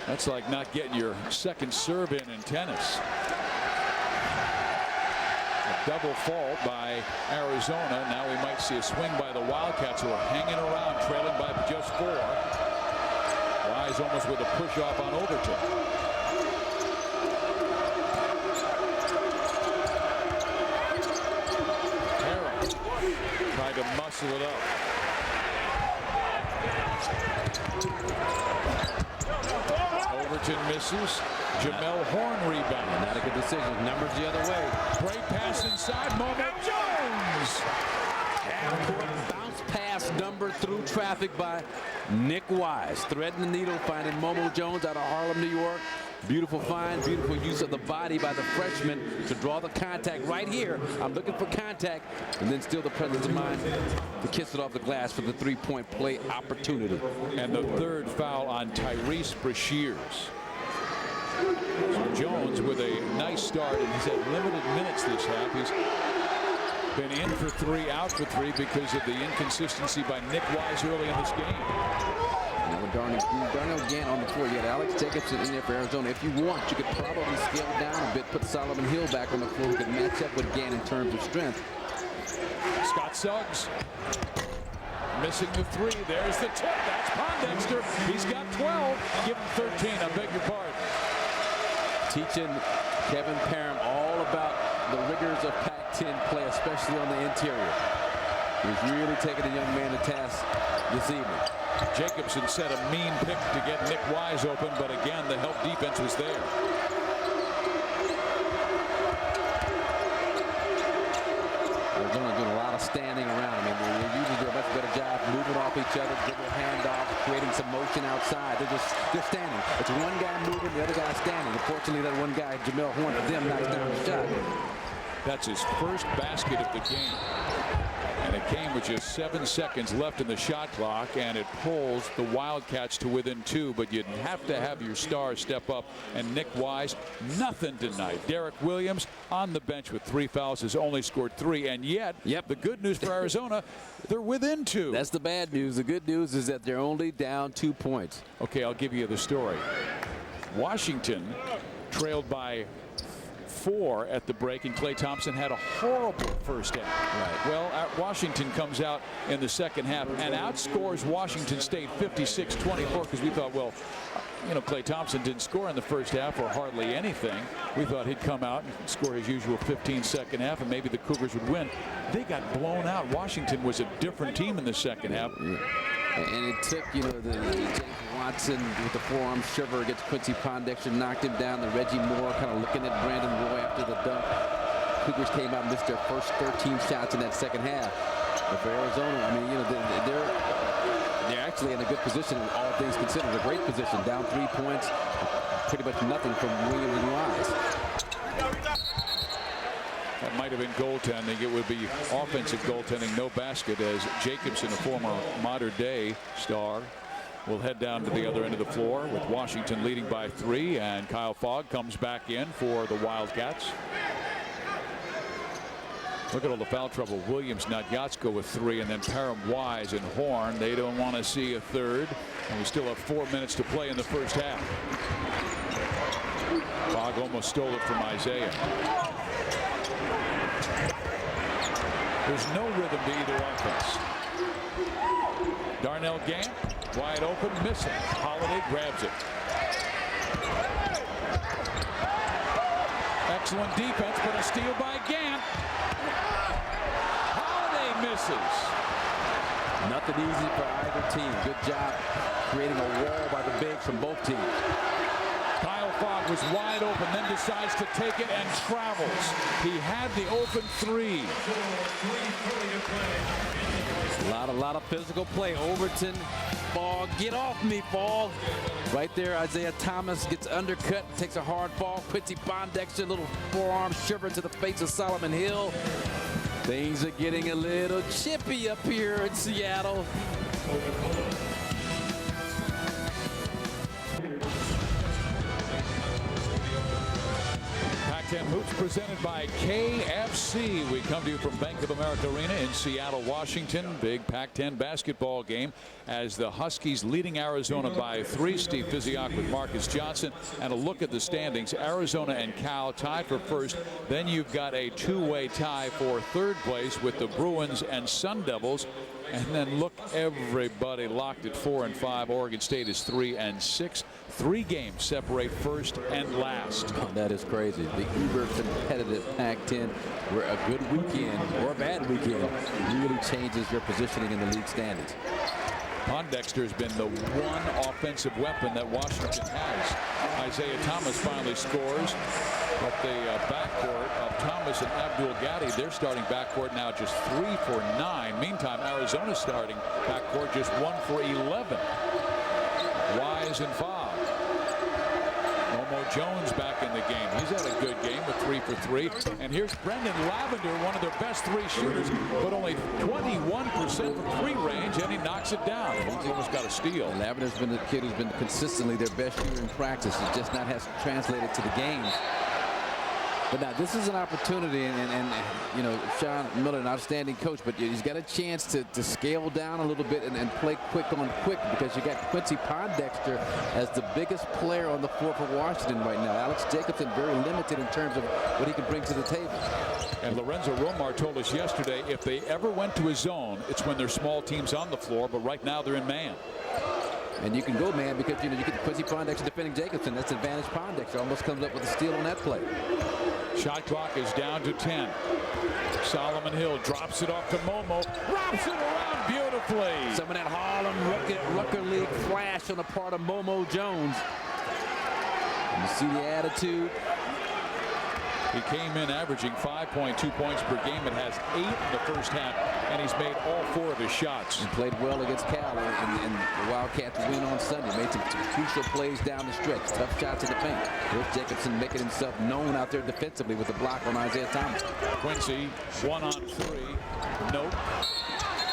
S1: That's like not getting your second serve in tennis. Double fault by Arizona. Now we might see a swing by the Wildcats, who are hanging around, trailing by just 4. Wise almost with a push off on Overton. Harrell tried to muscle it up. Overton misses. Jamel Horn rebound.
S2: Not a good decision. Numbers the other way.
S1: Great pass inside. Momo Jones.
S2: Bounce pass number through traffic by Nick Wise. Threading the needle, finding Momo Jones out of Harlem, New York. Beautiful find, beautiful use of the body by the freshman to draw the contact right here. I'm looking for contact, and then still the presence of mind to kiss it off the glass for the 3-point play opportunity.
S1: And the third foul on Tyrese Brashears. Jones with a nice start, and he's had limited minutes this half. He's been in for 3, out for 3 because of the inconsistency by Nick Wise early in this game.
S2: Now with Darnell Gant on the floor, you had Alex Jacobson in there for Arizona. If you want, you could probably scale down a bit, put Solomon Hill back on the floor who could match up with Gant in terms of strength.
S1: Scott Suggs missing the 3. There's the tip. That's Pondexter. He's got 12. Give him 13. I beg your pardon.
S2: Teaching Kevin Parham all about the rigors of Pac-10 play, especially on the interior. He's really taking the young man to task this evening.
S1: Jacobson set a mean pick to get Nick Wise open, but again, the help defense was there.
S2: Arizona doing a lot of standing around. I mean, they usually do a much better job moving off each other, dribble handoff, creating some motion outside. They're standing. It's one guy moving, the other guy standing. Unfortunately, that one guy, Jamel Horn, for them, knocks down the shot.
S1: That's his first basket of the game. And it came with just 7 seconds left in the shot clock, and it pulls the Wildcats to within 2. But you'd have to have your stars step up, and Nick Wise, nothing tonight. Derek Williams on the bench with 3 fouls, has only scored 3, and yet the good news for Arizona, they're within 2.
S2: That's the bad news. The good news is that they're only down 2 points.
S1: Okay, I'll give you the story. Washington trailed by 4 at the break, and Klay Thompson had a horrible first half.
S2: Right.
S1: Well, Washington comes out in the second half and outscores Washington State 56-24 because we thought, well, you know, Klay Thompson didn't score in the first half or hardly anything. We thought he'd come out and score his usual 15 second half and maybe the Cougars would win. They got blown out. Washington was a different team in the second half.
S2: And it took, you know, the James Watson with the forearm shiver against Quincy Pondexter, knocked him down. The Reggie Moore kind of looking at Brandon Roy after the dunk. Cougars came out and missed their first 13 shots in that second half. But for Arizona, I mean, you know, they're actually in a good position, all things considered, a great position. Down 3 points, pretty much nothing from Williams and Wise.
S1: That might have been goaltending. It would be offensive goaltending, no basket, as Jacobson, a former modern day star, will head down to the other end of the floor with Washington leading by 3, and Kyle Fogg comes back in for the Wildcats. Look at all the foul trouble. Williams, Nadyatsko with 3, and then Parham, Wise, and Horn. They don't want to see a third, and we still have 4 minutes to play in the first half. Fogg almost stole it from Isaiah. There's no rhythm to either offense. Darnell Gant, wide open, missing. Holiday grabs it. Excellent defense, but a steal by Gant. Holiday misses.
S2: Nothing easy for either team. Good job creating a wall by the bigs from both teams.
S1: Kyle Fogg was wide open, then decides to take it and travels. He had the open 3.
S2: A lot of physical play. Overton, Fogg, get off me, Fogg. Right there, Isaiah Thomas gets undercut, takes a hard fall. Quincy Pondexter, little forearm shiver to the face of Solomon Hill. Things are getting a little chippy up here in Seattle.
S1: Pac-10 Hoops presented by KFC. We come to you from Bank of America Arena in Seattle, Washington. Big Pac-10 basketball game as the Huskies leading Arizona by 3. Steve Physiak with Marcus Johnson. And a look at the standings. Arizona and Cal tied for first. Then you've got a 2-way tie for third place with the Bruins and Sun Devils. And then look, everybody locked at 4 and 5. Oregon State is 3 and 6. 3 games separate first and last.
S2: Oh, that is crazy. The uber competitive Pac-10, where a good weekend or a bad weekend really changes your positioning in the league standings.
S1: Pondexter has been the one offensive weapon that Washington has. Isaiah Thomas finally scores, but the backcourt of Thomas and Abdul Gaddy, their starting backcourt now just 3 for 9. Meantime, Arizona's starting backcourt just 1 for 11. Wise and Fogg. No Momo Jones back in the game. He's had a good game with 3 for 3. And here's Brendan Lavender, one of their best 3 shooters, but only 21% from 3 range, and he knocks it down. He's almost got a steal.
S2: Lavender's been the kid who's been consistently their best shooter in practice. It just not has translated to the game. But now this is an opportunity, and you know, Sean Miller, an outstanding coach, but he's got a chance to scale down a little bit and play quick on quick, because you got Quincy Pondexter as the biggest player on the floor for Washington right now. Alex Jacobson very limited in terms of what he can bring to the table.
S1: And Lorenzo Romar told us yesterday if they ever went to a zone, it's when there's small teams on the floor, but right now they're in man.
S2: And you can go man because, you know, you get Quincy Pondexter defending Jacobson. That's advantage. Pondexter almost comes up with a steal on that play.
S1: Shot clock is down to 10. Solomon Hill drops it off to Momo. Wraps it around beautifully.
S2: Some of that Harlem Rucker League flash on the part of Momo Jones. And you see the attitude.
S1: He came in averaging 5.2 points per game and has 8 in the first half, and he's made all 4 of his shots.
S2: He played well against Cal, and the Wildcats win on Sunday. Made some crucial plays down the stretch. Tough shots in the paint. Here's Jacobson making himself known out there defensively with the block on Isaiah Thomas.
S1: Quincy, 1 on 3. Nope.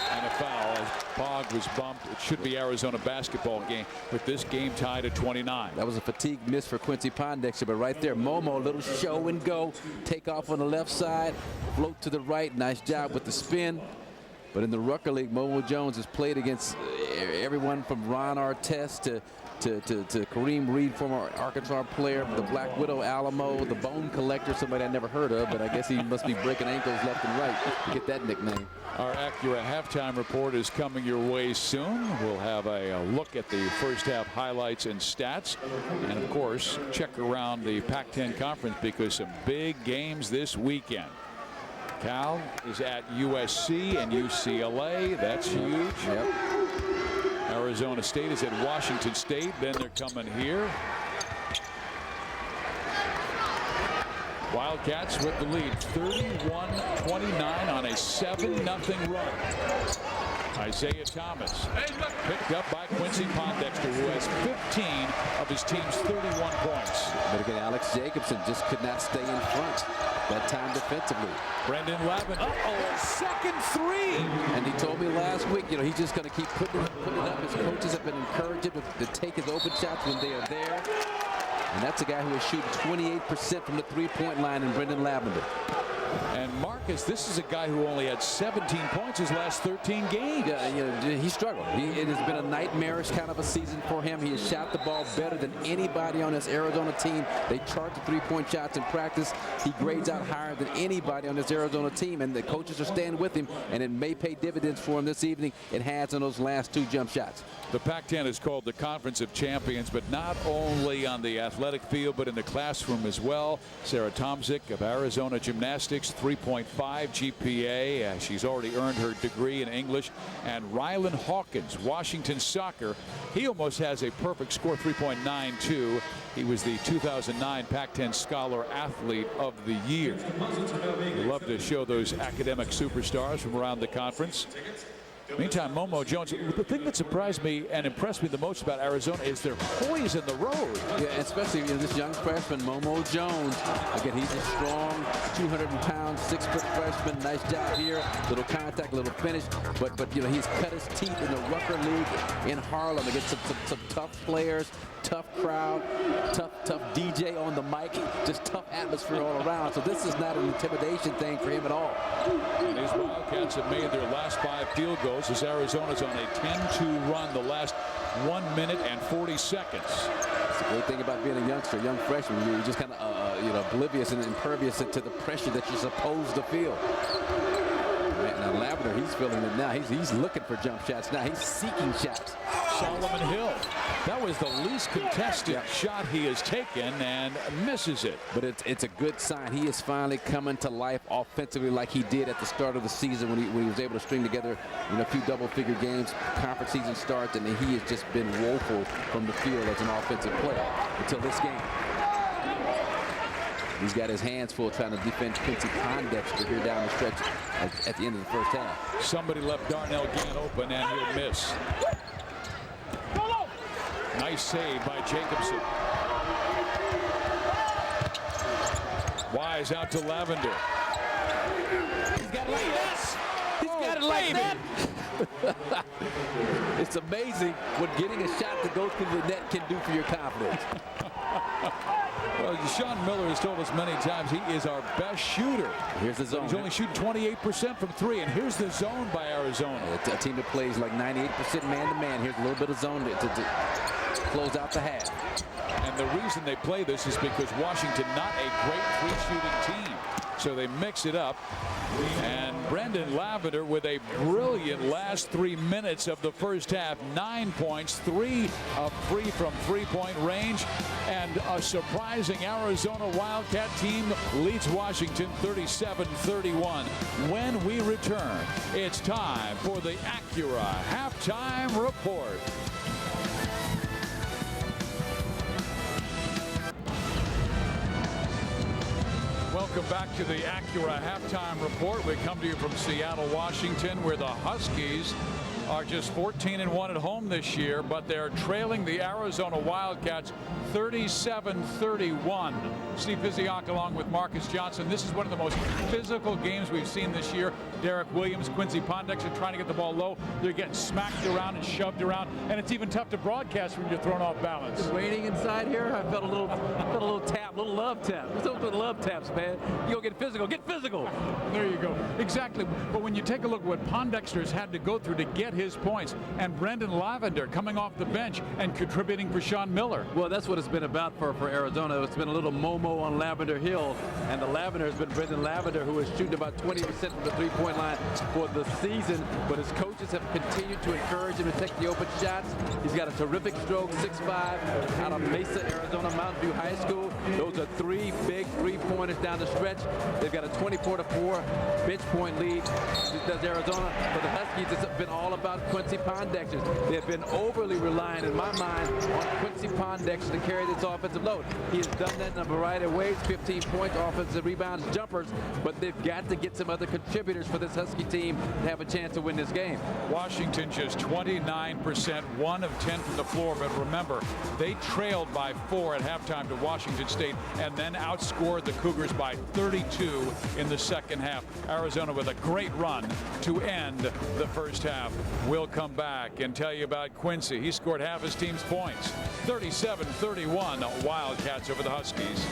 S1: And a foul as Bogg was bumped. It should be Arizona basketball game, with this game tied at 29.
S2: That was a fatigue miss for Quincy Pondexter, but right there, Momo, a little show and go. Take off on the left side, float to the right. Nice job with the spin. But in the Rucker League, Momo Jones has played against everyone from Ron Artest to Kareem Reed, former Arkansas player, the Black Widow Alamo, the Bone Collector, somebody I never heard of, but I guess he must be breaking ankles left and right to get that nickname.
S1: Our Acura halftime report is coming your way soon. We'll have a look at the first half highlights and stats, and of course check around the Pac-10 conference because some big games this weekend. Cal is at USC and UCLA. That's huge.
S2: Yep.
S1: Arizona State is at Washington State. Then they're coming here. Wildcats with the lead, 31-29 on a 7-0 run. Isaiah Thomas picked up by Quincy Pondexter, who has 15 of his team's 31 points.
S2: But again, Alex Jacobson just could not stay in front that time defensively.
S1: Brendan Lavender, second 3.
S2: And he told me last week, you know, he's just going to keep putting it up. His coaches have been encouraging him to take his open shots when they are there. And that's a guy who is shooting 28% from the three-point line in Brendan Lavender.
S1: And Marcus, this is a guy who only had 17 points his last 13 games.
S2: Yeah, you know, he struggled. It has been a nightmarish kind of a season for him. He has shot the ball better than anybody on this Arizona team. They chart the three-point shots in practice. He grades out higher than anybody on this Arizona team, and the coaches are staying with him, and it may pay dividends for him this evening. It has on those last 2 jump shots.
S1: The Pac-10 is called the Conference of Champions, but not only on the athletic field, but in the classroom as well. Sarah Tomzik of Arizona Gymnastics, 3.5 GPA. She's already earned her degree in English. And Rylan Hawkins, Washington Soccer. He almost has a perfect score, 3.92. He was the 2009 Pac-10 Scholar Athlete of the Year. We love to show those academic superstars from around the conference. Meantime, Momo Jones, the thing that surprised me and impressed me the most about Arizona is their poise in the road.
S2: Yeah, especially, you know, this young freshman, Momo Jones. Again, he's a strong 200-pound, 6-foot freshman. Nice job here. Little contact, little finish. But you know, he's cut his teeth in the Rucker League in Harlem against some tough players, tough crowd, tough DJ on the mic, just tough atmosphere all around. So this is not an intimidation thing for him at all.
S1: And his Wildcats have made their last 5 field goals as Arizona's on a 10-2 run the last 1 minute and 40 seconds.
S2: It's a great thing about being a youngster, a young freshman. You're just kind of you know, oblivious and impervious to the pressure that you're supposed to feel. Now Lavender, he's feeling it now. He's looking for jump shots now. He's seeking shots.
S1: Solomon Hill. That was the least contested shot he has taken and misses it.
S2: But it's a good sign. He is finally coming to life offensively like he did at the start of the season when he was able to string together, you know, a few double-figure games. Conference season starts, and he has just been woeful from the field as an offensive player until this game. He's got his hands full trying to defend Quincy Pondexter here down the stretch at the end of the first half.
S1: Somebody left Darnell Gann open, and he'll miss. Nice save by Jacobson. Wise out to Lavender.
S2: He's got it like that. He's got it like that. It's amazing what getting a shot that goes through the net can do for your confidence.
S1: Well, Sean Miller has told us many times he is our best shooter.
S2: Here's the zone.
S1: He's only shooting 28% from 3, and here's the zone by Arizona.
S2: A team that plays like 98% man-to-man. Here's a little bit of zone to close out the half.
S1: And the reason they play this is because Washington not a great free-shooting team. So they mix it up. And Brendan Lavender with a brilliant last 3 minutes of the first half. 9 points, 3 of 3 from three-point range. And a surprising Arizona Wildcat team leads Washington 37-31. When we return, it's time for the Acura Halftime Report. Welcome back to the Acura Halftime Report. We come to you from Seattle, Washington, where the Huskies are just 14-1 at home this year, but they're trailing the Arizona Wildcats 37-31. Steve Physiak along with Marcus Johnson. This is one of the most physical games we've seen this year. Derek Williams, Quincy Pondexter trying to get the ball low. They're getting smacked around and shoved around, and it's even tough to broadcast when you're thrown off balance.
S5: Just waiting inside here, I felt a little tap, little love tap. What's up with love taps, man? You go get physical, get physical.
S1: There you go. Exactly. But when you take a look at what Pondexter has had to go through to get his points, and Brendan Lavender coming off the bench and contributing for Sean Miller.
S5: Well, that's what it's been about for Arizona. It's been a little Momo on Lavender Hill, and the Lavender has been Brendan Lavender, who is shooting about 20% from the three-point line for the season, but his coaches have continued to encourage him to take the open shots. He's got a terrific stroke, 6'5", out of Mesa, Arizona, Mountain View High School. Those are 3 big three-pointers down the stretch. They've got a 24-4 bench point lead. Does Arizona. For the Huskies, it's been all about Quincy Pondexter. They've been overly reliant, in my mind, on Quincy Pondexter to carry this offensive load. He has done that in a variety of ways, 15 points, offensive rebounds, jumpers, but they've got to get some other contributors for this Husky team to have a chance to win this game.
S1: Washington just 29%, 1 of 10 from the floor, but remember, they trailed by 4 at halftime to Washington State and then outscored the Cougars by 32 in the second half. Arizona with a great run to end the first half. We'll come back and tell you about Quincy. He scored half his team's points. 37-31 Wildcats over the Huskies.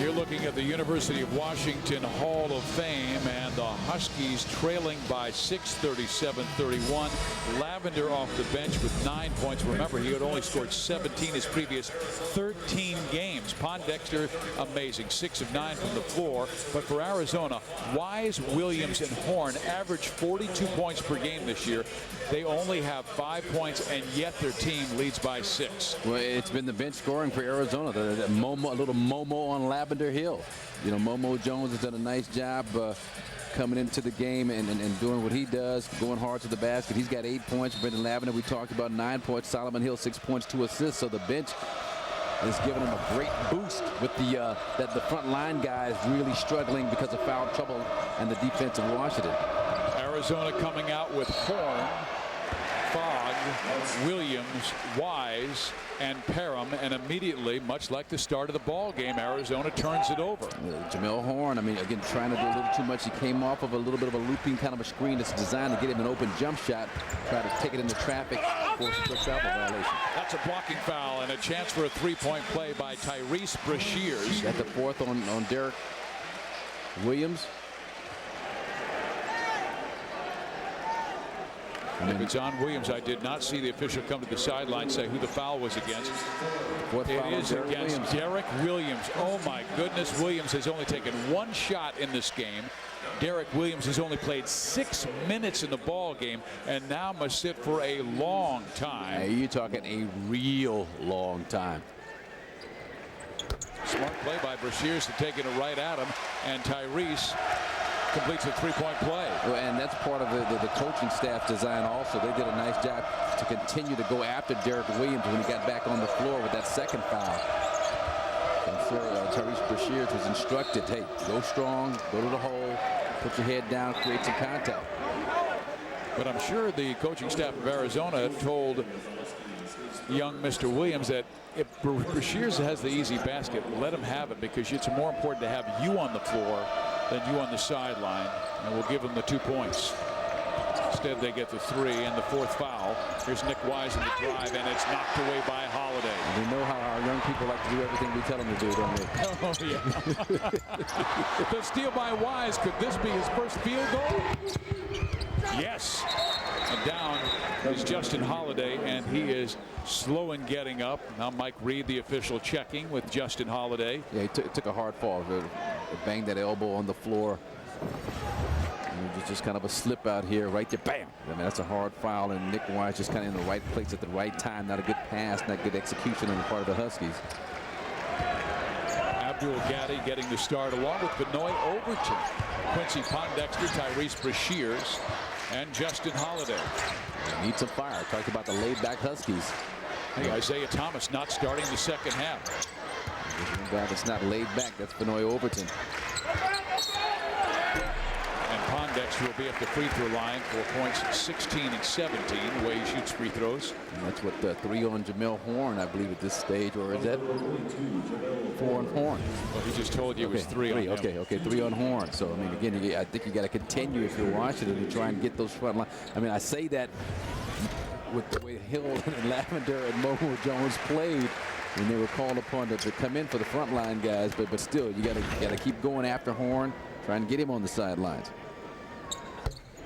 S1: You're looking at the University of Washington Hall of Fame, and the Huskies trailing by 6, 37-31. Lavender off the bench with 9 points. Remember, he had only scored 17 his previous 13 games. Pondexter, amazing, 6 of 9 from the floor. But for Arizona, Wise, Williams, and Horn average 42 points per game this year. They only have 5 points, and yet their team leads by 6.
S2: Well, it's been the bench scoring for Arizona. A little Momo on Lavender Hill. You know, Momo Jones has done a nice job coming into the game and doing what he does, going hard to the basket. He's got 8 points. Brendan Lavender, we talked about, 9 points. Solomon Hill, 6 points, 2 assists. So the bench is giving him a great boost with the front line guys really struggling because of foul trouble and the defense of Washington.
S1: Arizona coming out with Horn, Fogg, Williams, Wise, and Parham, and immediately, much like the start of the ball game, Arizona turns it over.
S2: Jamel Horn, I mean, again, trying to do a little too much. He came off of a little bit of a looping kind of a screen that's designed to get him an open jump shot, try to take it into traffic, force a travel violation.
S1: That's a blocking foul and a chance for a three-point play by Tyrese Brashears.
S2: Got the fourth on Derek Williams.
S1: If it's on Williams, I did not see the official come to the sideline say who the foul was against. It is against Derek Williams. Oh my goodness, Williams has only taken 1 shot in this game. Derek Williams has only played 6 minutes in the ball game and now must sit for a long time.
S2: Hey, you're talking a real long time.
S1: Smart play by Brashears to take it right at him, and Tyrese completes a three-point play.
S2: Well, and that's part of the coaching staff design also. They did a nice job to continue to go after Derek Williams when he got back on the floor with that second foul. And so Tyrese Brashears was instructed, hey, go strong, go to the hole, put your head down, create some contact.
S1: But I'm sure the coaching staff of Arizona told young Mr. Williams that if Brashears has the easy basket, let him have it, because it's more important to have you on the floor than you on the sideline, and we'll give him the 2 points. Instead, they get the 3 and the 4th foul. Here's Nick Wise in the drive, and it's knocked away by Holiday.
S2: We know how our young people like to do everything we tell them to do, don't we?
S1: Oh, yeah. The steal by Wise. Could this be his first field goal? Yes. And down is Justin Holiday, and he is slow in getting up. Now Mike Reed, the official, checking with Justin Holiday.
S2: Yeah, he took a hard fall. Banged that elbow on the floor. Just kind of a slip out here, right there, bam. I mean, that's a hard foul, and Nick Wise just kind of in the right place at the right time. Not a good pass, not good execution on the part of the Huskies.
S1: Abdul Gaddy getting the start along with Benoit Overton, Quincy Pondexter, Tyrese Brashears, and Justin Holiday.
S2: They need some fire. Talked about the laid-back Huskies.
S1: Hey, Isaiah Thomas not starting the second half.
S2: There's one guy that's not laid back. That's Benoit Overton.
S1: And Pondexter will be at the free throw line for points 16 and 17, the way he shoots free throws.
S2: And that's what 3 on Jamel Horn, I believe, at this stage, or is that 4 on Horn?
S1: Well, he just told you it was 3 on him.
S2: Okay, 3 on Horn. So I mean, again, I think you got to continue if you're Washington to try and get those front line. I mean, I say that with the way Hill and Lavender and Momo Jones played when they were called upon to come in for the front line guys, but still, you got to keep going after Horn, trying to get him on the sidelines.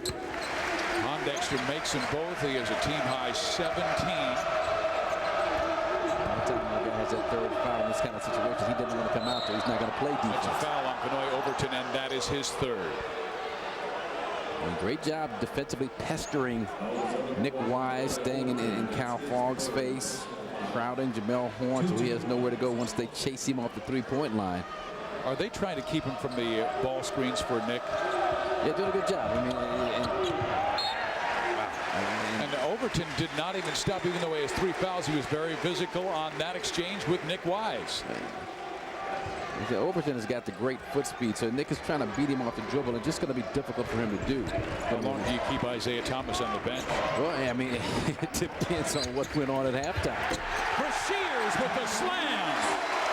S1: Pondexter makes them both. He has a team-high 17.
S2: Every time the guy has that 3rd foul in this kind of situation, he doesn't want to come out there. He's not going to play defense.
S1: That's a foul on Benoit Overton, and that is his 3rd.
S2: And great job defensively pestering Nick Wise, staying in Cal Fogg's face, crowding Jamel Horn so he has nowhere to go once they chase him off the 3-point line.
S1: Are they trying to keep him from the ball screens for Nick?
S2: Yeah, doing a good job. I mean,
S1: and Overton did not even stop, even though he has 3 fouls. He was very physical on that exchange with Nick Wise.
S2: Overton has got the great foot speed, so Nick is trying to beat him off the dribble, and just going to be difficult for him to do.
S1: How long do you keep Isaiah Thomas on the bench?
S2: Well, I mean, it depends on what went on at halftime.
S1: Brashears with the slam.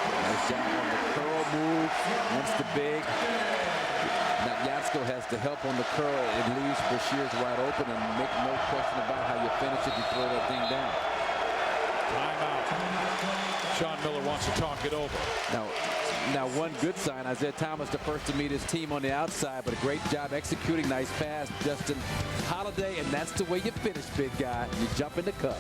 S2: Nice job on the curl move. Once the big. Now Yatsko has the help on the curl. It leaves Brashears wide open, and make no question about how you finish it. You throw that thing down.
S1: Timeout. Sean Miller wants to talk it over.
S2: Now one good sign, Isaiah Thomas the first to meet his team on the outside, but a great job executing. Nice pass, Justin Holiday, and that's the way you finish, big guy. You jump in the cup.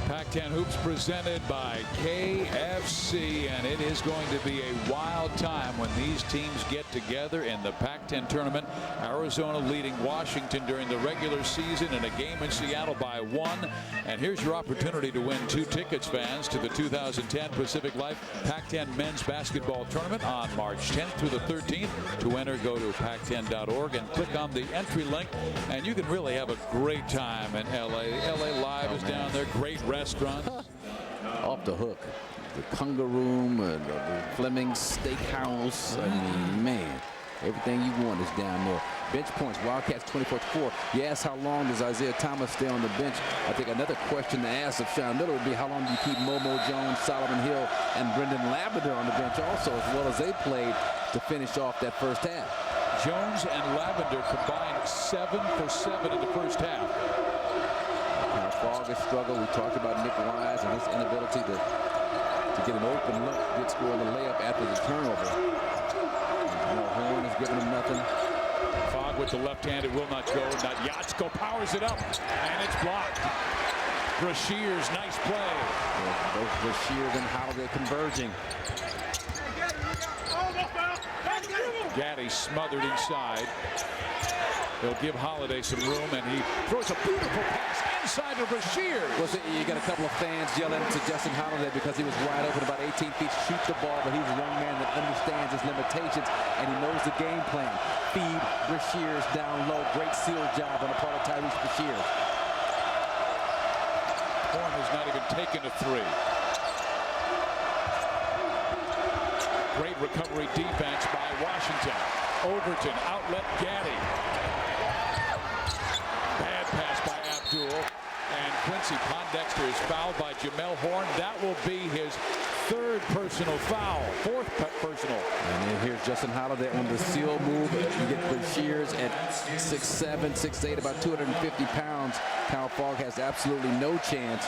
S1: Pac-10 Hoops presented by KFC, and it is going to be a wild time when these teams get together in the Pac-10 tournament. Arizona leading Washington during the regular season in a game in Seattle by 1. And here's your opportunity to win 2 tickets, fans, to the 2010 Pacific Life Pac-10 Men's Basketball Tournament on March 10th through the 13th. To enter, go to pac10.org and click on the entry link, and you can really have a great time in LA. LA Live is down there. Great restaurants.
S2: Off the hook. The Conga Room, the Fleming Steakhouse. I mean, man, everything you want is down there. Bench points, Wildcats 24-4. You ask how long does Isaiah Thomas stay on the bench? I think another question to ask of Sean Miller would be how long do you keep Momo Jones, Solomon Hill, and Brendan Lavender on the bench also, as well as they played to finish off that first half.
S1: Jones and Lavender combined 7 for 7 in the first half.
S2: Fogg has struggled. We talked about Nick Wise and his inability to get an open look, good score on the layup after the turnover. Horn is giving him nothing.
S1: Fogg with the left hand, it will not go. Not Yatsko powers it up, and it's blocked. Brashears, nice play.
S2: Both Brashears and Holiday converging.
S1: Gaddy smothered inside. They'll give Holiday some room, and he throws a beautiful pass inside to Brashears.
S2: Well, so you got a couple of fans yelling to Justin Holiday because he was wide open about 18 feet to shoot the ball, but he's a young man that understands his limitations, and he knows the game plan. Feed Brashears down low. Great seal job on the part of Tyrese Brashears.
S1: Horn has not even taken a 3. Great recovery defense by Washington. Overton, outlet Gaddy. Bad pass by Abdul. And Quincy Pondexter is fouled by Jamel Horn. That will be his third personal foul, fourth personal.
S2: And then here's Justin Holiday on the seal move. You get Brashears at 6'7", 6'8", about 250 pounds. Kyle Fogg has absolutely no chance.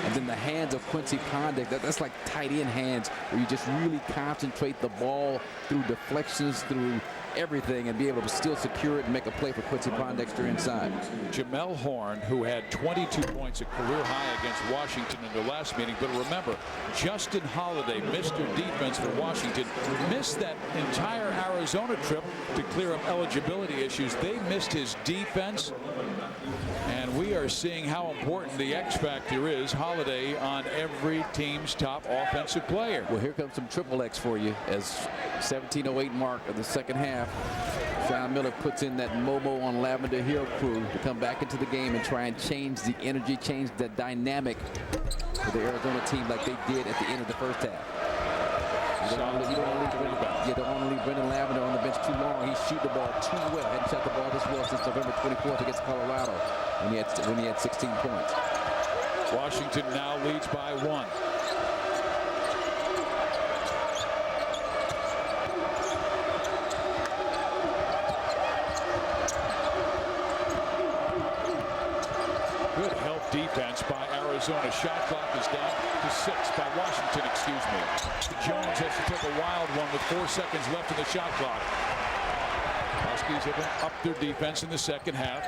S2: And then the hands of Quincy Pondexter, that's like tight end hands where you just really concentrate the ball through deflections, through everything, and be able to still secure it and make a play for Quincy Pondexter inside.
S1: Jamel Horn, who had 22 points, a career high against Washington in their last meeting. But remember, Justin Holiday, Mr. Defense for Washington, missed that entire Arizona trip to clear up eligibility issues. They missed his defense. And we are seeing how important the X factor is. Holiday on every team's top offensive player.
S2: Well, here comes some triple X for you as 17:08 mark of the second half. John Miller puts in that Momo on Lavender Hill crew to come back into the game and try and change the energy, change the dynamic for the Arizona team like they did at the end of the first half. You don't want to leave Brendan Lavender on the bench too long. He shoots the ball too well. Hadn't shot the ball this well since November 24th against Colorado when he had 16 points.
S1: Washington now leads by 1. Good help defense by Arizona. Shot clock is down to 6 by Washington, excuse me. Jones has to take a wild one with 4 seconds left in the shot clock. Huskies have upped their defense in the second half.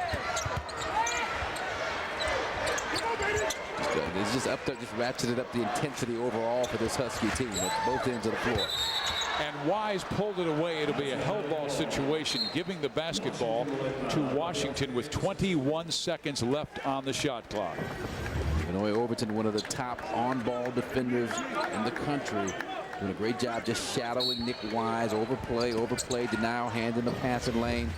S2: It's just up there, just ratcheted up the intensity overall for this Husky team at both ends of the floor.
S1: And Wise pulled it away. It'll be a hell ball situation, giving the basketball to Washington with 21 seconds left on the shot clock.
S2: Benoit Overton, one of the top on-ball defenders in the country, doing a great job just shadowing Nick Wise. Overplay, denial, hand in the passing lane.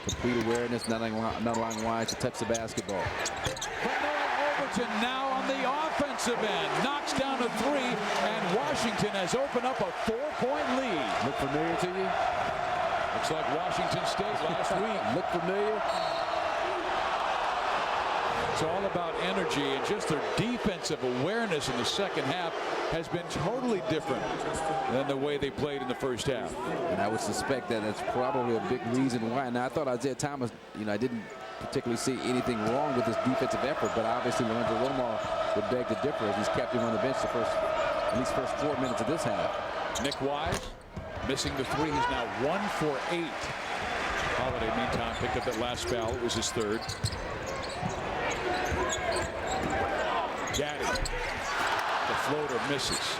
S2: Complete awareness, not allowing Wise to touch the basketball.
S1: Overton now on the offensive end, knocks down a 3, and Washington has opened up a 4-point lead.
S2: Look familiar to you?
S1: Looks like Washington State last week.
S2: Look familiar?
S1: It's all about energy, and just their defensive awareness in the second half has been totally different than the way they played in the first half.
S2: And I would suspect that that's probably a big reason why. Now, I thought Isaiah Thomas, I didn't particularly see anything wrong with his defensive effort, but obviously Lorenzo Romar would beg to differ as he's kept him on the bench at least first 4 minutes of this half.
S1: Nick Wise missing the 3. He's now 1 for 8. Holiday, meantime, picked up that last foul. It was his third. Gaddy, the floater misses.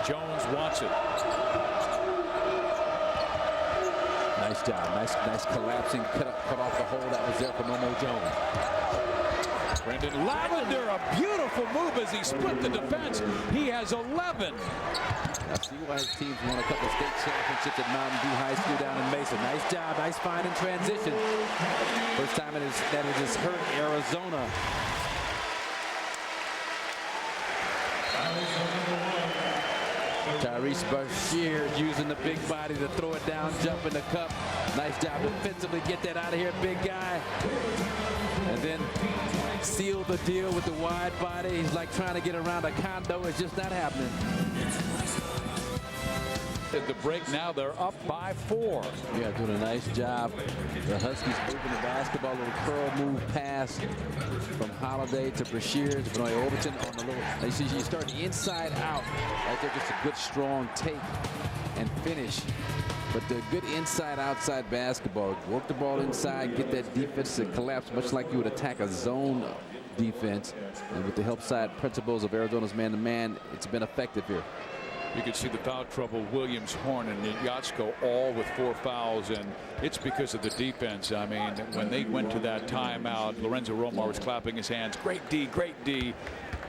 S1: Jones wants it.
S2: Nice job. Nice collapsing, cut off the hole that was there for Momo Jones.
S1: Brendan Lavender, a beautiful move as he split the defense. He has 11.
S2: Now, CY's teams won a couple of state championships at Mountain View High School down in Mesa. Nice job, nice find in transition. First time that it has hurt Arizona. Tyrese Brashear using the big body to throw it down, jump in the cup. Nice job defensively, get that out of here, big guy. And then seal the deal with the wide body. He's like trying to get around a condo. It's just not happening.
S1: At the break now, they're up by 4.
S2: Yeah, doing a nice job. The Huskies moving the basketball, little curl move pass from Holiday to Brashear to Benoit Overton on the little. You see, you start inside out. Right there, just a good strong take and finish. But the good inside-outside basketball. Work the ball inside, get that defense to collapse, much like you would attack a zone defense. And with the help side principles of Arizona's man-to-man, it's been effective here.
S1: You can see the foul trouble. Williams, Horn, and Yatsko all with 4 fouls, and it's because of the defense. I mean, when they went to that timeout, Lorenzo Romar was clapping his hands. Great D, great D.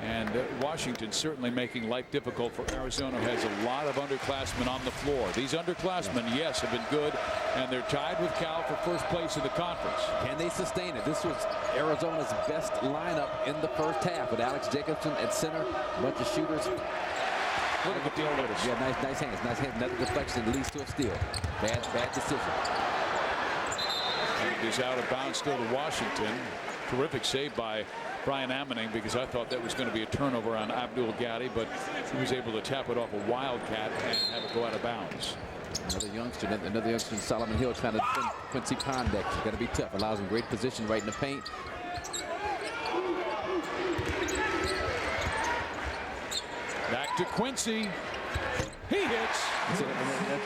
S1: And Washington certainly making life difficult for Arizona, who has a lot of underclassmen on the floor. These underclassmen, yes, have been good, and they're tied with Cal for first place in the conference.
S2: Can they sustain it? This was Arizona's best lineup in the first half with Alex Jacobson at center, a bunch of shooters.
S1: Look at the deal with it.
S2: Yeah, nice hands. Nice hands. Another deflection that leads to a steal. Bad decision.
S1: And it is out of bounds still to Washington. Terrific save by Brian Ammoning, because I thought that was going to be a turnover on Abdul Gaddy, but he was able to tap it off a Wildcat and have it go out of bounds.
S2: Another youngster, Solomon Hill, trying to defend Quincy Pondek. It's got to be tough. Allows him great position right in the paint.
S1: Back to Quincy. He hits.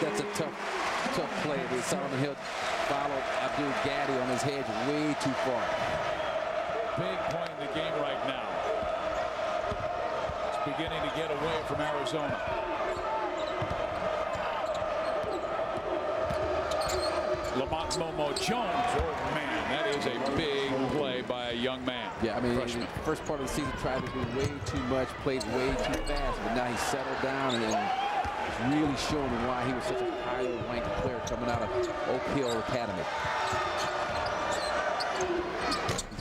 S2: That's a tough play. Solomon Hill followed Abdul Gaddy on his hedge way too far.
S1: Big point in the game right now. It's beginning to get away from Arizona. Lamont Momo Jones. Oh man, that is a big play by a young man.
S2: Yeah, I mean,
S1: freshman.
S2: First part of the season tried to do way too much, played way too fast, but now he's settled down and is really showing why he was such a highly ranked player coming out of Oak Hill Academy.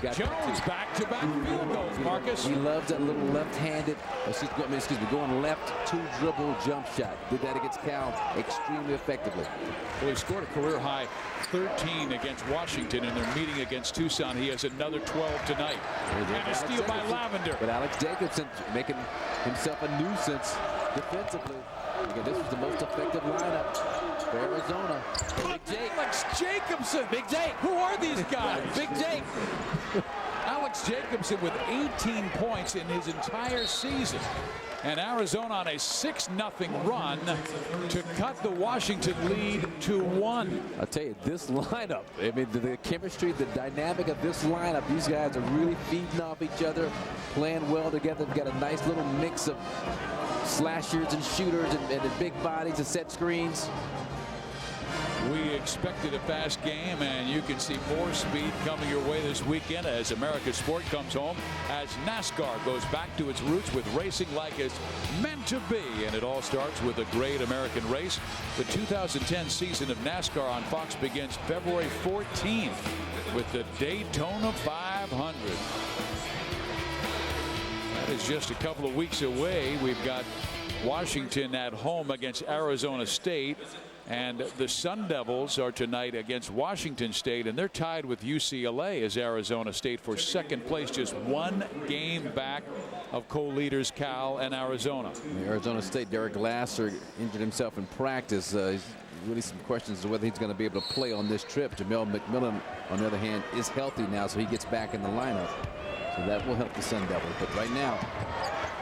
S1: Jones back-to-back field goals, Marcus.
S2: He loves that little left-handed, going left two-dribble jump shot. Did that against Cal extremely effectively.
S1: Well, he scored a career-high 13 against Washington in their meeting against Tucson. He has another 12 tonight. And a steal by Lavender.
S2: But Alex Jacobson making himself a nuisance defensively. Because this was the most effective lineup for Arizona. Big Jake.
S1: Alex Jacobson.
S2: Big Jake.
S1: Who are these guys?
S2: Big Jake.
S1: Alex Jacobson with 18 points in his entire season. And Arizona on a 6-0 run to cut the Washington lead to 1.
S2: I'll tell you, this lineup, I mean, the chemistry, the dynamic of this lineup, these guys are really feeding off each other, playing well together. They've got a nice little mix of slashers and shooters and big bodies and set screens.
S1: We expected a fast game, and you can see more speed coming your way this weekend as America's sport comes home, as NASCAR goes back to its roots with racing like it's meant to be. And it all starts with a great American race. The 2010 season of NASCAR on Fox begins February 14th with the Daytona 500. That is just a couple of weeks away. We've got Washington at home against Arizona State. And the Sun Devils are tonight against Washington State, and they're tied with UCLA as Arizona State for second place, just one game back of co-leaders Cal and Arizona.
S2: Arizona State, Derek Glasser injured himself in practice. He's really some questions as to whether he's going to be able to play on this trip. Jamel McMillan, on the other hand, is healthy now, so he gets back in the lineup. So that will help the Sun Devils. But right now,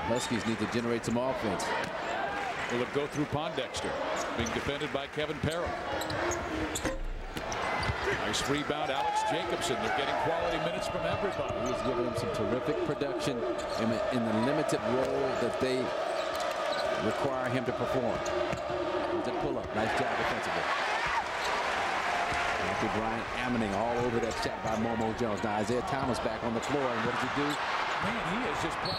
S2: Huskies need to generate some offense.
S1: Will it go through Pondexter? Being defended by Kevin Parham. Nice rebound, Alex Jacobson. They're getting quality minutes from everybody.
S2: He's giving them some terrific production in the limited role that they require him to perform. The pull-up, nice job defensively. Brian Ammoning all over that shot by Momo Jones. Now Isaiah Thomas back on the floor, and what does he do?
S1: Man, he is just playing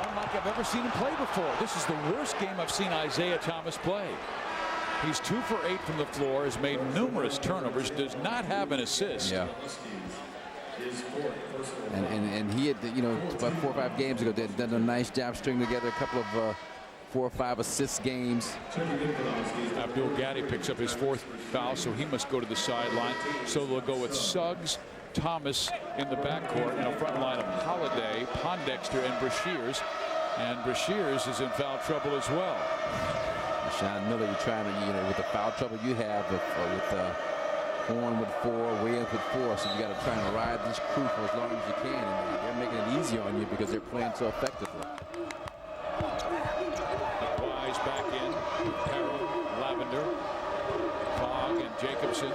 S1: unlike I've ever seen him play before. This is the worst game I've seen Isaiah Thomas play. He's 2 for 8 from the floor, has made numerous turnovers, does not have an assist.
S2: Yeah. And he had, about 4 or 5 games ago, done a nice job stringing together a couple of 4 or 5 assist games.
S1: Abdul Gaddy picks up his 4th foul, so he must go to the sideline. So they'll go with Suggs, Thomas in the backcourt, and a front line of Holiday, Pondexter, and Brashears. And Brashears is in foul trouble as well.
S2: Sean Miller, you're trying to, with the foul trouble you have with Horn with 4, Williams with 4, so you got to try and ride this crew for as long as you can, and they're making it easier on you because they're playing so effectively.
S1: Wise back in, Parham, Lavender, Fogg, and Jacobson.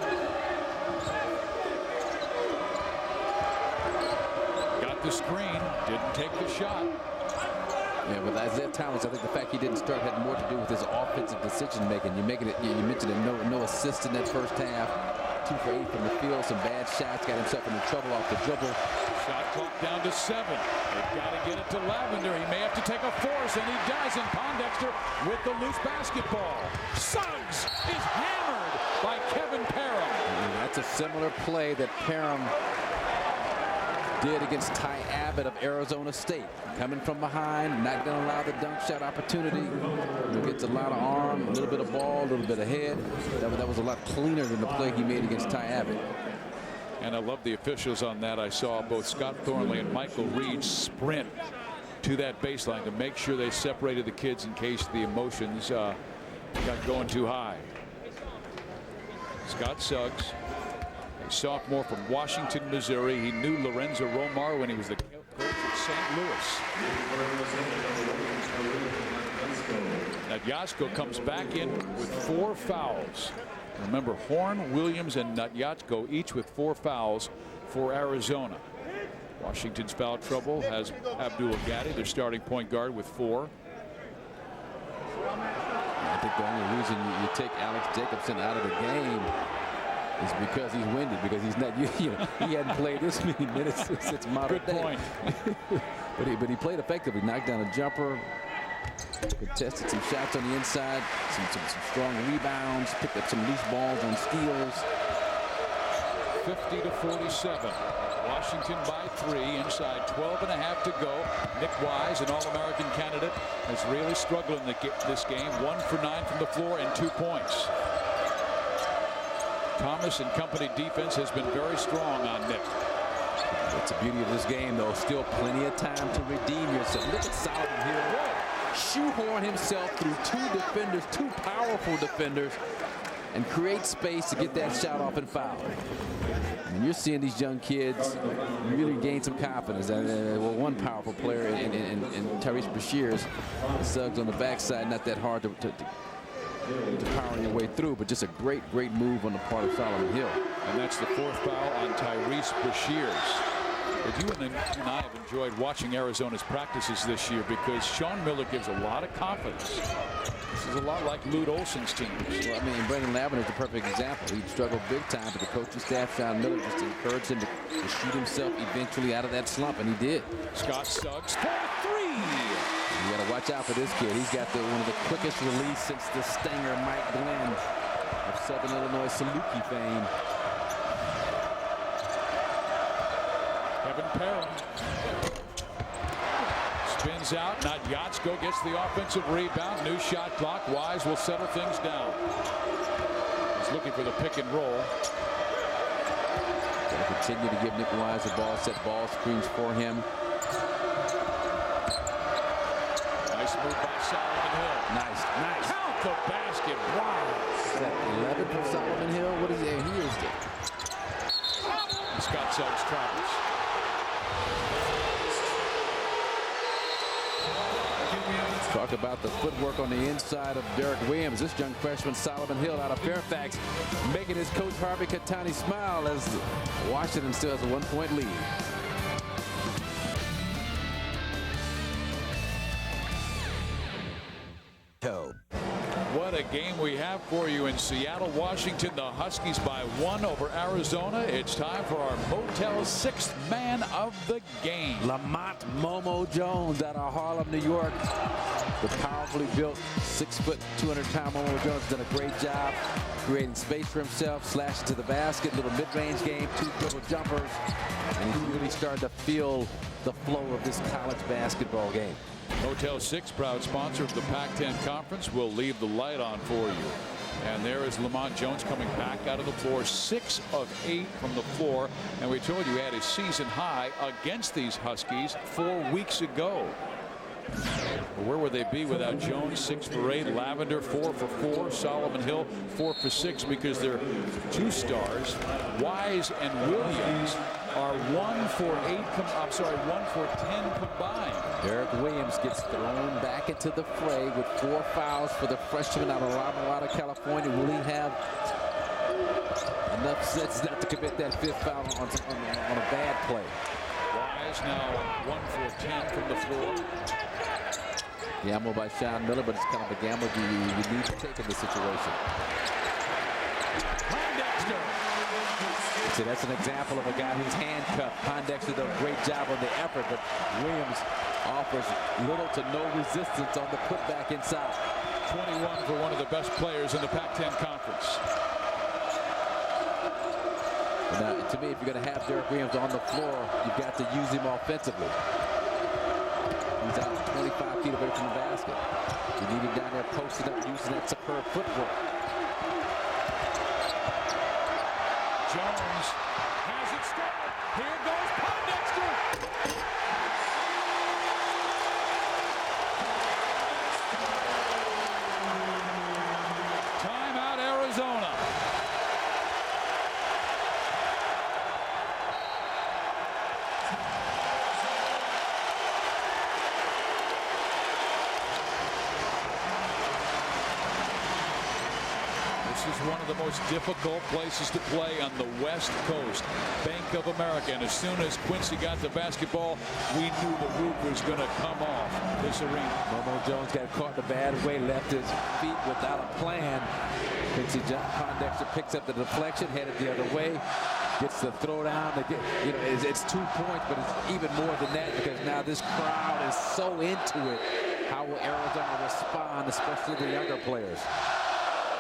S1: Got the screen, didn't take the shot.
S2: Yeah, with Isaiah Thomas, I think the fact he didn't start had more to do with his offensive decision making. You mentioned it, no assist in that first half. 2 for 8 from the field, some bad shots, got himself into trouble off the dribble.
S1: Shot clock down to 7. They've got to get it to Lavender. He may have to take a force, and he does. And Pondexter with the loose basketball. Suggs is hammered by Kevin Parham.
S2: And that's a similar play that Parham did against Ty Abbott of Arizona State. Coming from behind, not going to allow the dunk shot opportunity. He gets a lot of arm, a little bit of ball, a little bit of head. That was a lot cleaner than the play he made against Ty Abbott.
S1: And I love the officials on that. I saw both Scott Thornley and Michael Reed sprint to that baseline to make sure they separated the kids in case the emotions got going too high. Scott Suggs, a sophomore from Washington, Missouri. He knew Lorenzo Romar when he was the coach at St. Louis. Nadyatsko comes back in with 4 fouls. Remember, Horn, Williams, and Nadyatsko each with 4 fouls for Arizona. Washington's foul trouble has Abdul Gaddy, their starting point guard, with 4.
S2: I think the only reason you take Alex Jacobson out of the game is because he's winded, because he's not, he hadn't played this many minutes since modern day.
S1: Good point.
S2: but he played effectively, knocked down a jumper, contested some shots on the inside, some strong rebounds, picked up some loose balls on steals.
S1: 50-47. Washington by 3, inside 12.5 to go. Nick Wise, an All-American candidate, has really struggled in this game. 1 for 9 from the floor and 2 points. Thomas and company defense has been very strong on Nick.
S2: That's the beauty of this game, though. Still plenty of time to redeem yourself. Look at Solomon here. Shoehorn himself through 2 defenders, 2 powerful defenders, and create space to get that shot off and foul. And you're seeing these young kids really gain some confidence. Well, one powerful player in Tyrese Bashears. Suggs on the backside, not that hard to power your way through, but just a great move on the part of Solomon Hill.
S1: And that's the 4th foul on Tyrese Bashears. But you and I have enjoyed watching Arizona's practices this year because Sean Miller gives a lot of confidence. This is a lot like Lute Olson's teams.
S2: Well, I mean, Brendan Lavender is the perfect example. He struggled big time, but the coaching staff, Sean Miller, just encouraged him to shoot himself eventually out of that slump, and he did.
S1: Scott Suggs for 3.
S2: You got to watch out for this kid. He's got one of the quickest release since the Stanger Mike Glenn of Southern Illinois Saluki fame.
S1: Kevin Perrin spins out. Nadyatsko gets the offensive rebound. New shot clock. Wise will settle things down. He's looking for the pick and roll.
S2: Going to continue to give Nick Wise the ball, set ball screens for him.
S1: Nice move by Solomon Hill.
S2: Nice.
S1: Count the basket. Wow.
S2: Is that 11 for Solomon Hill? What is it? He is
S1: And Scott Suggs travels.
S2: Talk about the footwork on the inside of Derek Williams. This young freshman, Solomon Hill, out of Fairfax, making his coach Harvey Katani smile as Washington still has a 1-point lead.
S1: What a game we have for you in Seattle, Washington. The Huskies by 1 over Arizona. It's time for our Motel 6th man of the game.
S2: Lamont Momo Jones out of Harlem, New York. The powerfully built 6-foot, 200-pound Momo Jones has done a great job creating space for himself, slashing to the basket, little mid-range game, 2 dribble jumpers, and he's really started to feel the flow of this college basketball game.
S1: Motel 6, proud sponsor of the Pac-10 Conference, will leave the light on for you. And there is Lamont Jones coming back out of the floor, 6 of 8 from the floor. And we told you he had his season high against these Huskies 4 weeks ago. Where would they be without Jones? 6 for 8, Lavender 4 for 4, Solomon Hill 4 for 6, because their 2 stars, Wise and Williams, are 1 for 10 combined.
S2: Derek Williams gets thrown back into the fray with 4 fouls for the freshman out of Lava, California. Will he have enough sense not to commit that 5th foul on a bad play?
S1: Wise now 1 for 10 from the floor.
S2: Gamble by Sean Miller, but it's kind of a gamble you need to take in this situation. So that's an example of a guy who's handcuffed. Pondexter did a great job on the effort, but Williams offers little to no resistance on the putback inside.
S1: 21 for one of the best players in the Pac-10 Conference.
S2: Now, to me, if you're going to have Derek Williams on the floor, you've got to use him offensively. He's out 25 feet away from the basket. You need him down there posted up, using that superb footwork.
S1: Jones has it stopped. Here goes Pondexter. Timeout, Arizona. This is one of the most difficult places to play on the West Coast. Bank of America. And as soon as Quincy got the basketball, we knew the roof was going to come off this arena.
S2: Momo Jones got caught in a bad way, left his feet without a plan. Quincy Pondexter picks up the deflection, headed the other way, gets the throwdown. It's 2 points, but it's even more than that because now this crowd is so into it. How will Arizona respond, especially the younger players?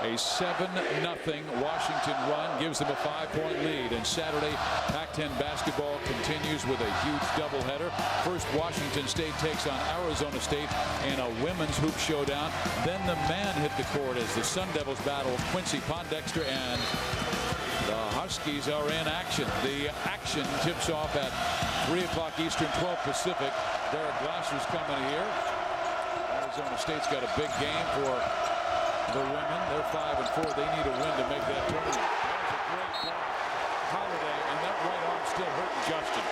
S1: A 7-0 Washington run gives them a 5-point lead. And Saturday, Pac-10 basketball continues with a huge doubleheader. First, Washington State takes on Arizona State in a women's hoop showdown. Then the men hit the court as the Sun Devils battle Quincy Pondexter, and the Huskies are in action. The action tips off at 3 o'clock Eastern, 12 Pacific. Derek Glasser's coming here. Arizona State's got a big game for the women. They're 5-4. They need a win to make that tournament. That was a great block. Holiday, and that right arm still hurting Justin.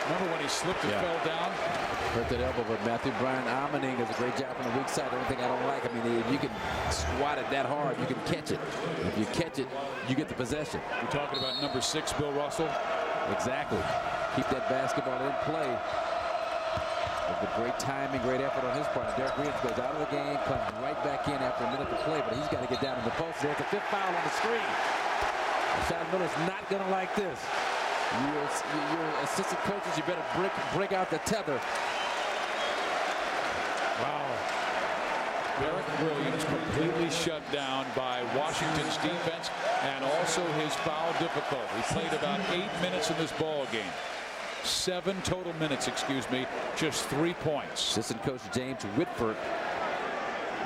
S1: Remember when he slipped and fell down?
S2: Hurt that elbow, but Matthew Brian Amening does a great job on the weak side. The only thing I don't like, I mean, if you can squat it that hard, you can catch it. If you catch it, you get the possession.
S1: You're talking about number 6, Bill Russell?
S2: Exactly. Keep that basketball in play. With great timing, great effort on his part. Derek Williams goes out of the game, comes right back in after a minute to play, but he's got to get down in the post. There's a 5th foul on the screen. Sean Miller's not going to like this. Your assistant coaches, you better break out the tether.
S1: Wow. Derek Williams completely shut down by Washington's defense and also his foul difficulty. He played about 8 minutes in this ball game. 7 total minutes, excuse me, just 3 points.
S2: Assistant coach James Whitford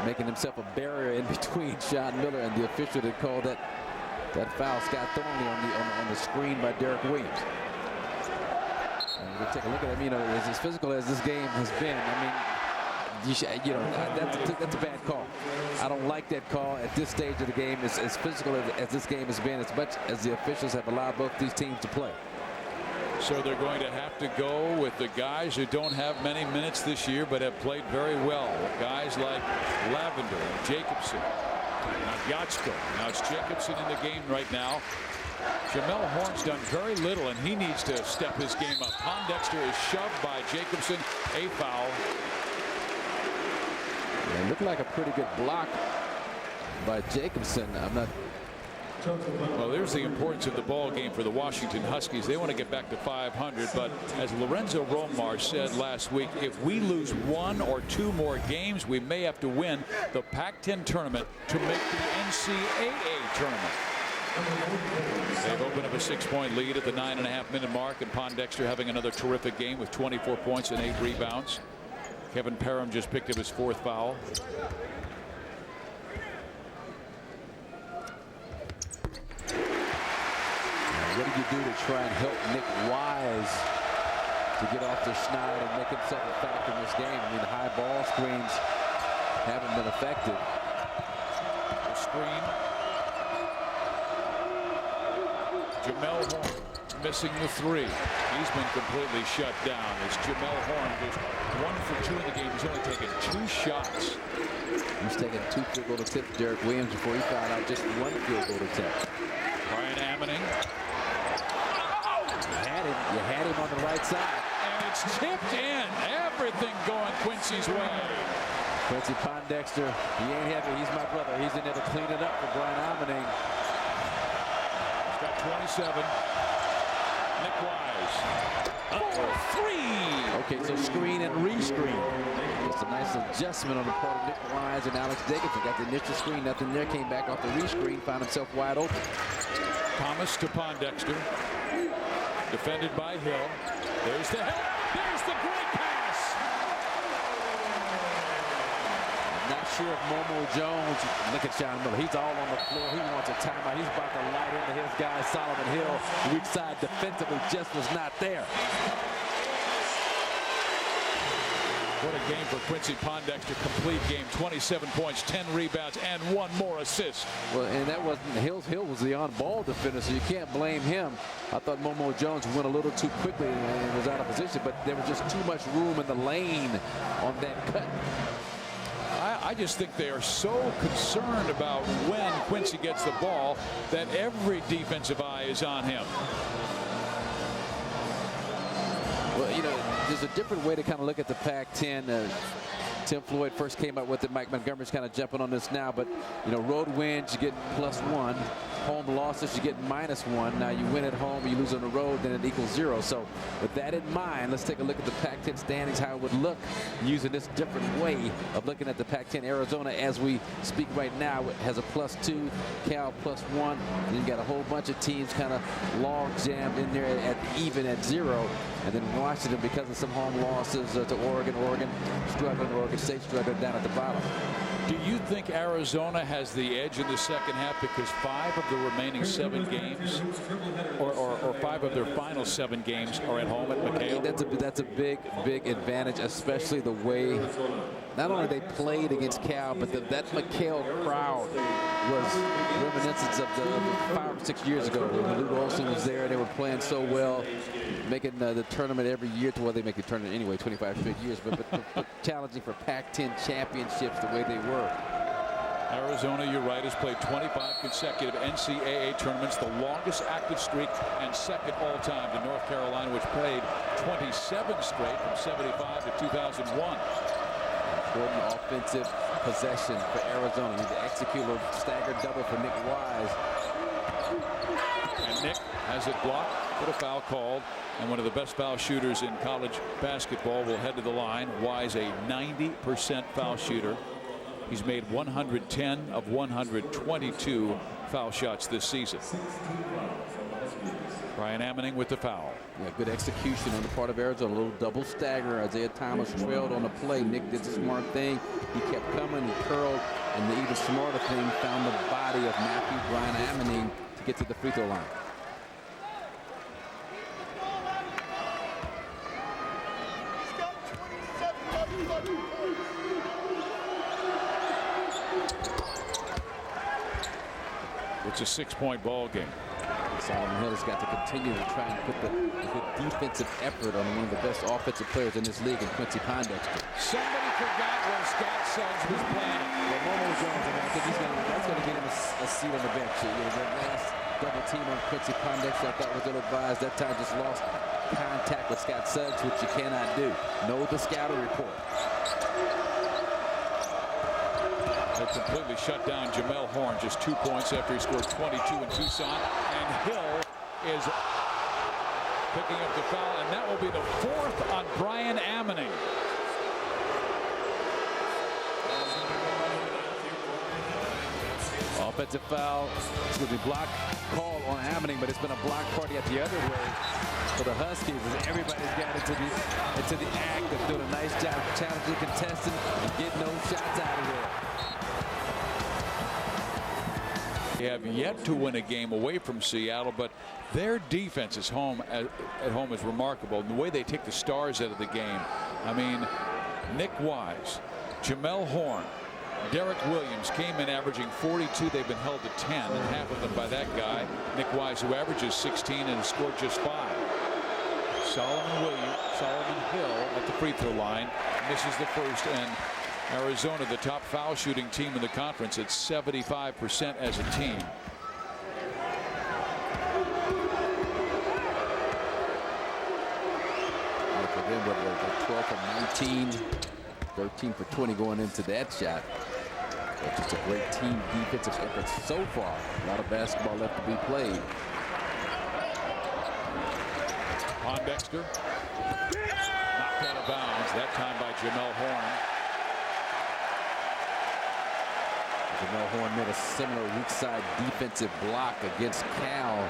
S2: making himself a barrier in between Sean Miller and the official that called that foul, Scott Thornley, on the screen by Derek Williams. And we'll take a look at him. You know, as physical as this game has been, I mean, that's a bad call. I don't like that call at this stage of the game. As physical as this game has been, as much as the officials have allowed both these teams to play.
S1: So they're going to have to go with the guys who don't have many minutes this year but have played very well. Guys like Lavender and Jacobson. Now Yatsko. Now it's Jacobson in the game right now. Jamel Horn's done very little, and he needs to step his game up. Pondexter is shoved by Jacobson. A foul.
S2: It looked like a pretty good block by Jacobson. I'm not.
S1: Well, there's the importance of the ball game for the Washington Huskies. They want to get back to 500, but as Lorenzo Romar said last week, if we lose 1 or 2 more games, we may have to win the Pac-10 tournament to make the NCAA tournament. They've opened up a 6-point lead at the 9.5-minute mark, and Pondexter having another terrific game with 24 points and 8 rebounds. Kevin Parham just picked up his 4th foul.
S2: What do you do to try and help Nick Wise to get off the schneid and make himself a factor in this game? I mean, the high ball screens haven't been effective.
S1: The screen. Jamel Horn missing the 3. He's been completely shut down as Jamel Horn goes 1 for 2 in the game. He's only taken 2 shots.
S2: He's taken 2 field goal attempts. Derek Williams, before he found out, just 1 field goal attempt.
S1: Brian Amening.
S2: You had him on the right side.
S1: And it's tipped in. Everything going Quincy's way.
S2: Quincy Pondexter, he ain't happy. He's my brother. He's in there to clean it up for Brian Amening.
S1: He's got 27. Nick Wise. For 3.
S2: Okay, so screen and rescreen. Just a nice adjustment on the part of Nick Wise and Alex Dickinson. Got the initial screen, nothing there. Came back off the rescreen, found himself wide open.
S1: Thomas to Pondexter. Defended by Hill. There's the help. There's the great pass.
S5: Not sure if Momo Jones, look at Sean Miller. He's all on the floor. He wants a timeout. He's about to light into his guy, Solomon Hill. Weak side defensively just was not there.
S1: What a game for Quincy Pondexter. Complete game. 27 points, 10 rebounds, and 1 more assist.
S5: Well, and that wasn't Hill was the on-ball defender, so you can't blame him. I thought Momo Jones went a little too quickly and was out of position, but there was just too much room in the lane on that cut.
S1: I just think they are so concerned about when Quincy gets the ball that every defensive eye is on him.
S5: Well, you know, there's a different way to kind of look at the Pac-10. Tim Floyd first came up with it. Mike Montgomery's kind of jumping on this now, but you know, road wins you get +1, home losses you get -1. Now you win at home, you lose on the road, then it equals 0. So with that in mind, let's take a look at the Pac-10 standings, how it would look using this different way of looking at the Pac-10. Arizona, as we speak right now, has a +2, Cal +1, and you got a whole bunch of teams kind of log jammed in there at even at 0. And then Washington, because of some home losses to Oregon struggling, Oregon State struggling down at the bottom.
S1: Do you think Arizona has the edge in the second half because 5 of the remaining 7 games, or 5 of their final 7 games are at home at McHale?
S5: That's a big advantage, especially the way not only they played against Cal, but that McHale crowd was reminiscent of the 5 or 6 years ago when Lute Olson was there. They were playing so well, making the tournament every year. Well, they make the tournament anyway, 25 straight years, but challenging for Pac-10 championships the way they were.
S1: Arizona, you're right, has played 25 consecutive NCAA tournaments, the longest active streak, and second all-time to North Carolina, which played 27 straight from 75 to 2001.
S5: Important offensive possession for Arizona. Need to execute a staggered double for Nick Wise.
S1: And Nick has it blocked, but a foul called. And one of the best foul shooters in college basketball will head to the line. Wise, a 90% foul shooter. He's made 110 of 122 foul shots this season. Brian Ammoning with the foul.
S5: Yeah, good execution on the part of Arizona. A little double stagger. Isaiah Thomas trailed on the play. Nick did the smart thing. He kept coming. He curled. And the even smarter thing, found the body of Matthew Brian Ammoning to get to the free throw line.
S1: It's a 6-point ball game.
S5: Solomon Hill has got to continue to try and put the defensive effort on one of the best offensive players in this league, in Quincy Pondexter.
S1: Somebody forgot where Scott Suggs was playing.
S5: Well, Momo Jones, I think that's going to get him a seat on the bench. You know, that last double team on Quincy Pondexter, I thought was ill-advised. That time just lost contact with Scott Suggs, which you cannot do. Know the scouting report.
S1: They completely shut down Jamel Horn, just 2 points after he scored 22 in Tucson. And Hill is picking up the foul, and that will be the 4th on Brian Ammoning.
S5: Offensive foul. It's going to be block call on Ammoning, but it's been a block party at the other way for the Huskies, as everybody's got into the act of doing a nice job of challenging the contestant and getting those shots out of here.
S1: They have yet to win a game away from Seattle, but their defense at home is remarkable. And the way they take the stars out of the game. I mean, Nick Wise, Jamel Horn, Derek Williams came in averaging 42. They've been held to 10, and half of them by that guy, Nick Wise, who averages 16 and has scored just 5. Solomon Hill at the free throw line misses the first, and Arizona, the top foul shooting team in the conference, at 75% as a team.
S5: For them, but 12 for 19, 13 for 20 going into that shot. But just a great team defensive effort so far. A lot of basketball left to be played.
S1: Pondexter knocked out of bounds, that time by Jamel Horn.
S2: Jamel Horn made a similar weak side defensive block against Cal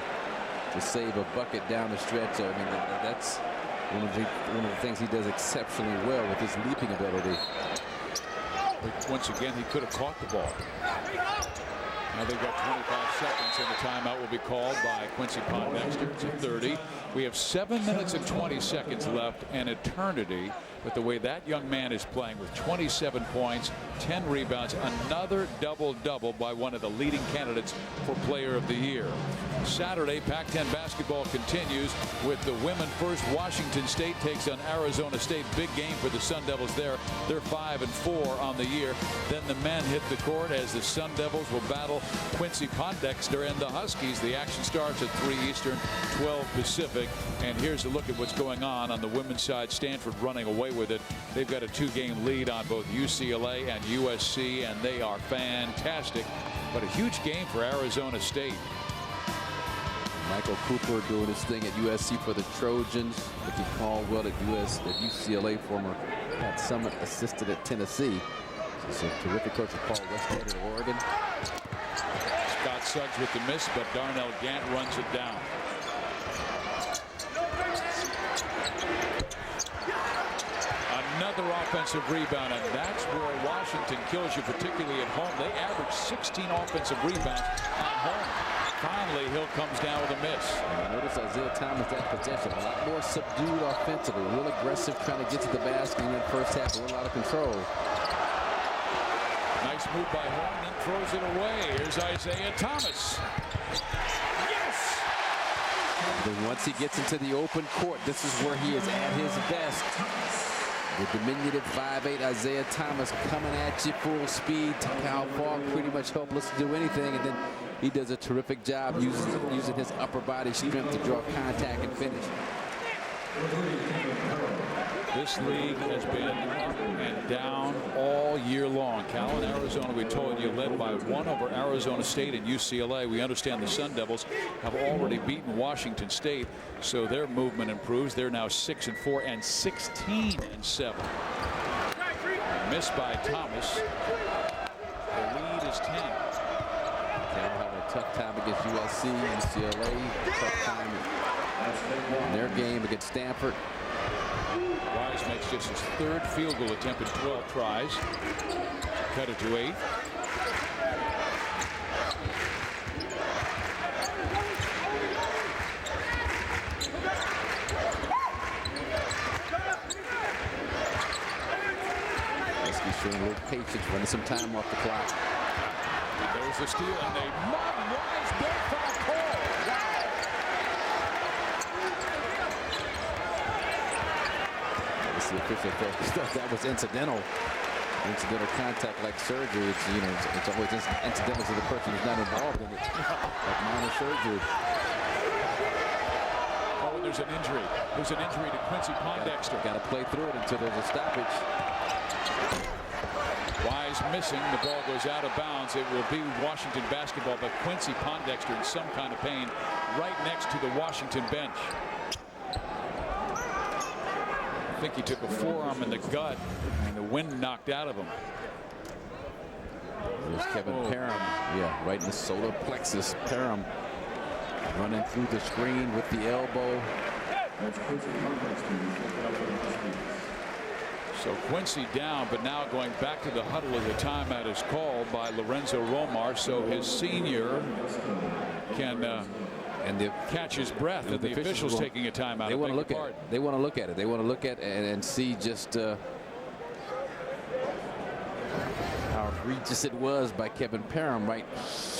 S2: to save a bucket down the stretch. I mean, that's one of the things he does exceptionally well with his leaping ability.
S1: Once again, he could have caught the ball. Now they've got 25 seconds, and the timeout will be called by Quincy Pondexter. It's a 30. We have 7 minutes and 20 seconds left, an eternity. But the way that young man is playing with 27 points, 10 rebounds, another double-double by one of the leading candidates for Player of the Year. Saturday, Pac-10 basketball continues with the women first. Washington State takes on Arizona State. Big game for the Sun Devils there. They're 5-4 on the year. Then the men hit the court as the Sun Devils will battle Quincy Pondexter and the Huskies. The action starts at 3 Eastern, 12 Pacific. And here's a look at what's going on the women's side. Stanford running away with it. They've got a 2-game lead on both UCLA and USC, and they are fantastic. But a huge game for Arizona State.
S2: Michael Cooper doing his thing at USC for the Trojans. Mickey Caldwell at UCLA, former Pat Summitt assistant at Tennessee. He's a terrific coach of Paul Westhead at Oregon.
S1: Scott Suggs with the miss, but Darnell Gant runs it down. Another offensive rebound, and that's where Washington kills you, particularly at home. They average 16 offensive rebounds at home. Finally, Hill comes down with a miss.
S2: Notice Isaiah Thomas, that possession, a lot more subdued offensively, real aggressive, trying to get to the basket in the first half, a little out of control.
S1: Nice move by Horn, then throws it away. Here's Isaiah Thomas. Yes!
S2: And then once he gets into the open court, this is where he is at his best. The diminutive 5'8" Isaiah Thomas coming at you full speed. Kyle Fogg pretty much helpless to do anything, and then he does a terrific job using his upper body strength to draw contact and finish.
S1: This league has been up and down all year long. Cal and Arizona, we told you, led by 1 over Arizona State and UCLA. We understand the Sun Devils have already beaten Washington State, so their movement improves. They're now 6-4 and 16-7. Missed by Thomas. The lead is 10.
S2: Cal having a tough time against USC, UCLA, tough time in their game against Stanford.
S1: Wise makes just his 3rd field goal attempt in 12 tries. Cut it to 8.
S2: He's showing a little patience, running some time off the clock.
S1: There's the steal, and they mob Wise back for a call.
S2: The official thought that was incidental contact like surgery. It's always incidental to the person who's not involved in it, like minor surgery.
S1: Oh, and there's an injury. There's an injury to Quincy Pondexter.
S2: Got to play through it until there's a stoppage.
S1: Wise missing. The ball goes out of bounds. It will be Washington basketball, but Quincy Pondexter in some kind of pain right next to the Washington bench. I think he took a forearm in the gut, and the wind knocked out of him.
S2: There's Kevin Parham. Yeah, right in the solar plexus. Parham running through the screen with the elbow.
S1: So Quincy down, but now going back to the huddle as the timeout is called by Lorenzo Romar, so his senior can catch his breath, and the officials taking a timeout.
S2: They want to look at it. They want to look at it. They want to look at it and see just how egregious it was by Kevin Parham right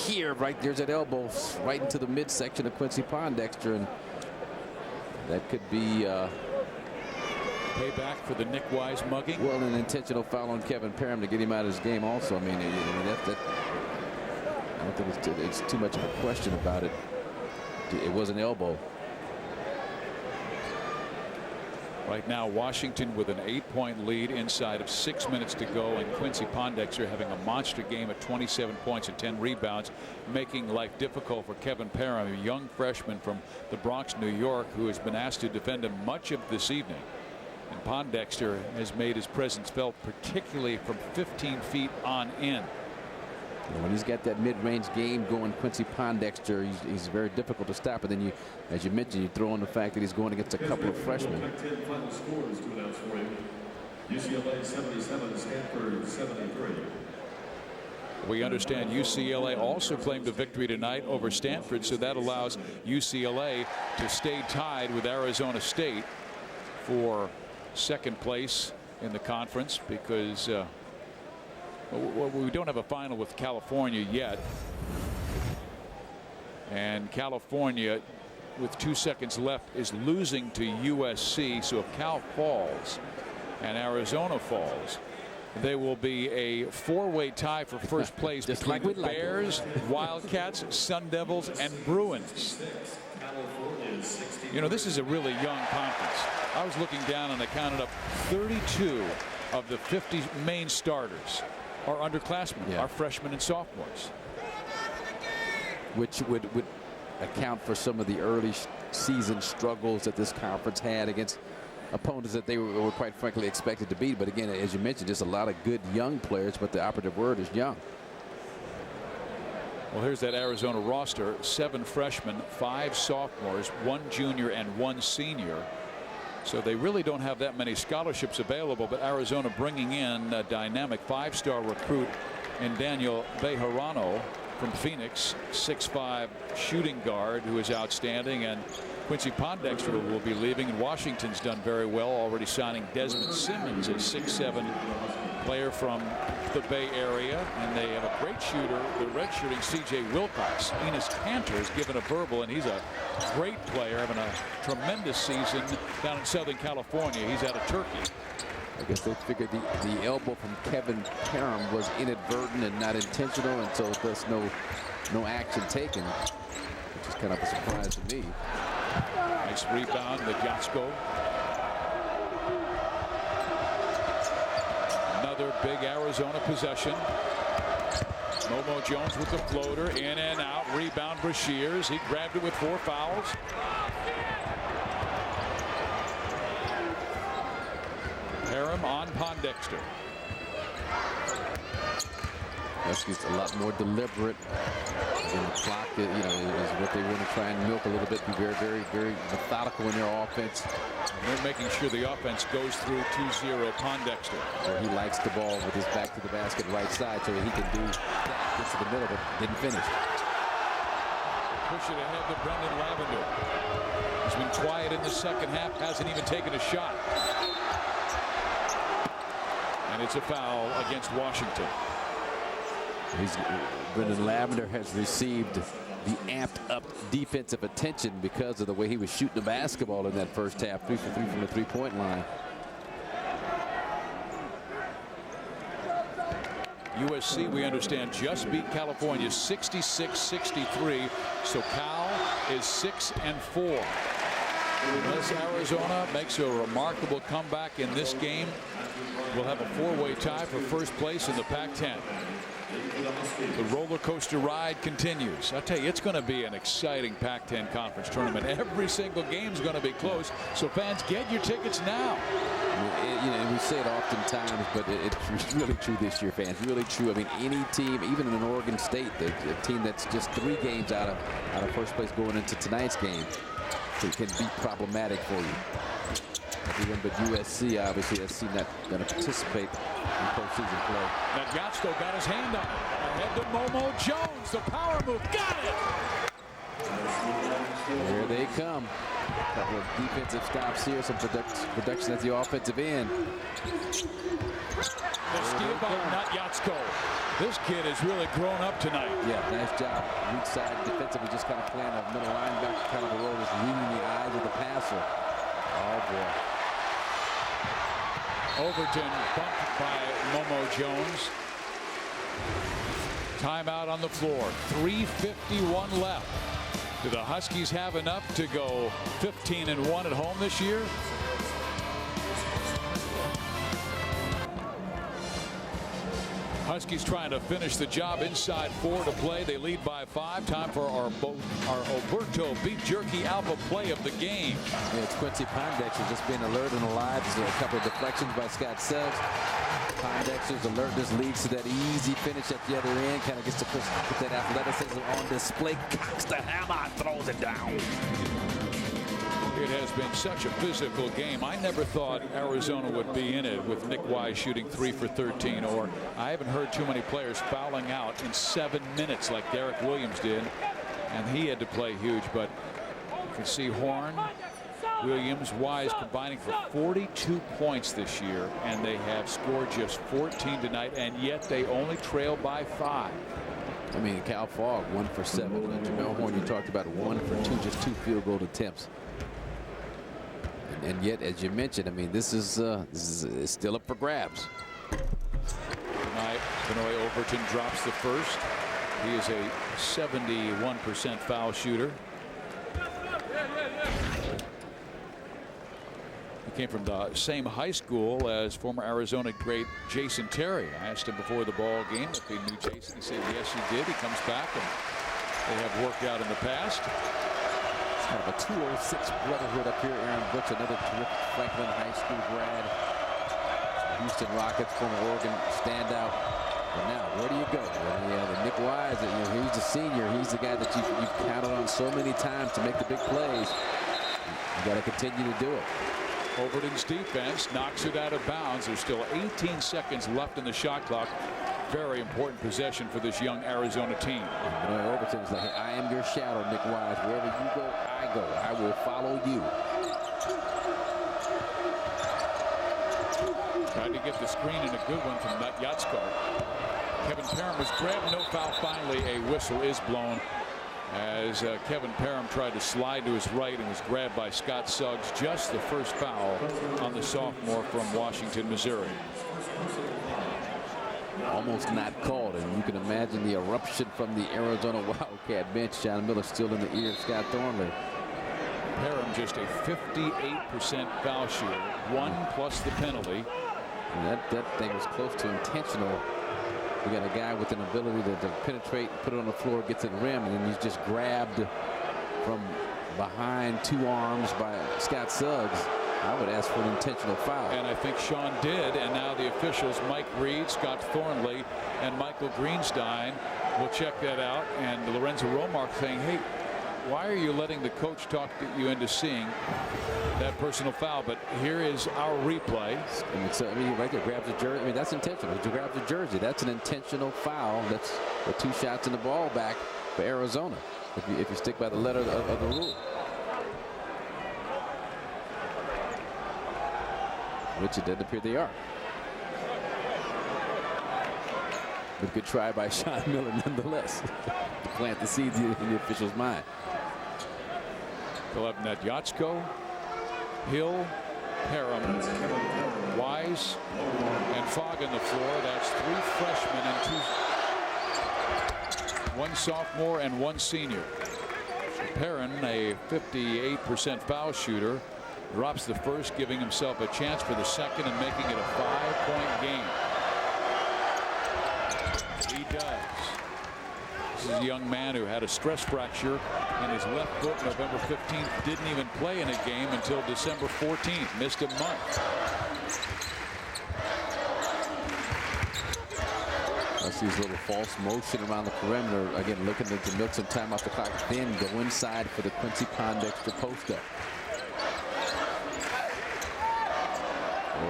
S2: here. Right there's that elbow right into the midsection of Quincy Pondexter, and that could be
S1: payback for the Nick Wise mugging.
S2: Well, an intentional foul on Kevin Parham to get him out of his game also. I mean, that I don't think it's too much of a question about it. It was an elbow.
S1: Right now, Washington with an 8-point lead inside of 6 minutes to go, and Quincy Pondexter having a monster game at 27 points and 10 rebounds, making life difficult for Kevin Parham, a young freshman from the Bronx, New York, who has been asked to defend him much of this evening. And Pondexter has made his presence felt, particularly from 15 feet on in.
S2: when he's got that mid-range game going, Quincy Pondexter, he's very difficult to stop. And then you, as you mentioned, you throw in the fact that he's going against a couple of freshmen.
S3: Pac-10 final scores to announce for you. UCLA 77, Stanford 73.
S1: We understand UCLA also claimed a victory tonight over Stanford, so that allows UCLA to stay tied with Arizona State for second place in the conference, because we don't have a final with California yet. And California, with 2 seconds left, is losing to USC. So if Cal falls and Arizona falls, they will be a four-way tie for first place
S2: Just
S1: between
S2: like
S1: the
S2: we'd like.
S1: Bears, Wildcats, Sun Devils, and Bruins. You know, this is a really young conference. I was looking down and I counted up 32 of the 50 main starters are underclassmen, are freshmen and sophomores.
S2: Which would account for some of the early season struggles that this conference had against opponents that they were quite frankly expected to beat. But again, as you mentioned, just a lot of good young players, but the operative word is young.
S1: Well, here's that Arizona roster: 7 freshmen, 5 sophomores, 1 junior, and 1 senior. So they really don't have that many scholarships available, but Arizona bringing in a dynamic 5-star recruit in Daniel Bejarano from Phoenix, 6'5" shooting guard who is outstanding, and Quincy Pondexter will be leaving, and Washington's done very well, already signing Desmond Simmons, a 6'7" player from the Bay Area, and they have a great shooter, the red-shooting C.J. Wilcox. Enos Kanter has given a verbal, and he's a great player, having a tremendous season down in Southern California. He's out of Turkey.
S2: I guess they figured the elbow from Kevin Parham was inadvertent and not intentional, and so thus no action taken, which is kind of a surprise to me.
S1: Nice rebound to Jatsko. Another big Arizona possession. Momo Jones with the floater, in and out. Rebound for Shears. He grabbed it with 4 fouls. Parham on Pondexter.
S2: Huskies a lot more deliberate in the clock. You know, is what they want to try and milk a little bit. Be very methodical in their offense.
S1: And they're making sure the offense goes through 2-0 Pondexter.
S2: Where he likes the ball with his back to the basket right side, so he can do that. Gets to the middle, but didn't finish.
S1: Push it ahead to Brendan Lavender. He's been quiet in the second half, hasn't even taken a shot. And it's a foul against Washington.
S2: Brendan Lavender has received the amped up defensive attention because of the way he was shooting the basketball in that first half, 3 for 3 from the three-point line.
S1: USC, we understand, just beat California 66-63. So Cal is 6-4. Unless Arizona makes a remarkable comeback in this game, we'll have a 4-way tie for first place in the Pac-10. The roller coaster ride continues. I tell you, it's going to be an exciting Pac-10 conference tournament. Every single game is going to be close. So fans, get your tickets now.
S2: You know, we say it oftentimes, but it's really true this year, fans. Really true. I mean, any team, even in an Oregon State, the team that's just 3 games out of first place going into tonight's game, it can be problematic for you. Everyone but USC obviously has seen that going to participate in postseason play.
S1: Now Jatsko got his hand on it. Ahead to Momo Jones. The power move. Got it.
S2: Here they come. A couple of defensive stops here. Some production at the offensive end.
S1: The steal by Jatsko. This kid has really grown up tonight.
S2: Yeah, nice job. Weak side defensively, just kind of playing a middle linebacker kind of a role, just reading the eyes of the passer. Oh boy.
S1: Overton bumped by Momo Jones. Timeout on the floor. 3:51 left. Do the Huskies have enough to go 15-1 at home this year? Huskies trying to finish the job inside 4 to play. They lead by 5. Time for our Alberto Beef Jerky Alpha play of the game.
S2: Yeah, it's Quincy Pondexter just being alert and alive. There's a couple of deflections by Scott Suggs. Pondexter's alert. This leads to that easy finish at the other end. Kind of gets to put that athleticism on display. Cocks the hammer, throws it down.
S1: It has been such a physical game. I never thought Arizona would be in it with Nick Wise shooting 3 for 13, or I haven't heard too many players fouling out in 7 minutes like Derek Williams did, and he had to play huge. But you can see Horn, Williams, Wise combining for 42 points this year, and they have scored just 14 tonight, and yet they only trail by 5.
S2: I mean, Cal Fogg 1 for 7. Jamel Horn, you talked about 1 for 2, just 2 field goal attempts. And yet, as you mentioned, I mean, this is still up for grabs.
S1: Tonight, Benoit Overton drops the first. He is a 71% foul shooter. He came from the same high school as former Arizona great Jason Terry. I asked him before the ball game if he knew Jason. He said yes, he did. He comes back, and they have worked out in the past.
S2: Kind of a 206 brotherhood up here. Aaron Brooks, another terrific Franklin High School grad. Houston Rockets, former Oregon standout. But now, where do you go? Well, the Nick Wise, he's the senior. He's the guy that you've counted on so many times to make the big plays. You got to continue to do it.
S1: Overton's defense knocks it out of bounds. There's still 18 seconds left in the shot clock. Very important possession for this young Arizona team.
S2: Overton's like, I am your shadow, Nick Wise. Wherever you go, I go. I will follow you.
S1: Tried to get the screen and a good one from Yatsko. Kevin Parham was grabbed. No foul. Finally, a whistle is blown as Kevin Parham tried to slide to his right and was grabbed by Scott Suggs. Just the first foul on the sophomore from Washington, Missouri.
S2: Almost not called, and you can imagine the eruption from the Arizona Wildcat bench. John Miller still in the ear of Scott Thornley.
S1: Parham just a 58% foul shooter, 1 plus the penalty.
S2: And that thing was close to intentional. We got a guy with an ability to penetrate, put it on the floor, get to the rim, and then he's just grabbed from behind 2 arms by Scott Suggs. I would ask for an intentional foul.
S1: And I think Sean did. And now the officials, Mike Reed, Scott Thornley, and Michael Greenstein will check that out. And Lorenzo Romark saying, hey, why are you letting the coach talk you into seeing that personal foul? But here is our replay.
S2: I mean, right there, grabs the jersey. I mean, that's intentional. He grabs the jersey. That's an intentional foul. That's the 2 shots in the ball back for Arizona, if you stick by the letter of the rule. Which it doesn't appear they are. But good try by Sean Miller nonetheless to plant the seeds in the official's mind.
S1: They'll have net Yatsko, Hill, Parham, Wise, and Fogg on the floor. That's 3 freshmen and 1 sophomore and 1 senior. Perrin, a 58% foul shooter, drops the first, giving himself a chance for the second and making it a 5-point game. He does. This is a young man who had a stress fracture in his left foot November 15th. Didn't even play in a game until December 14th. Missed a month.
S2: I see his little false motion around the perimeter. Again, looking to milk some time off the clock. Then go inside for the Quincy Pondexter post-up.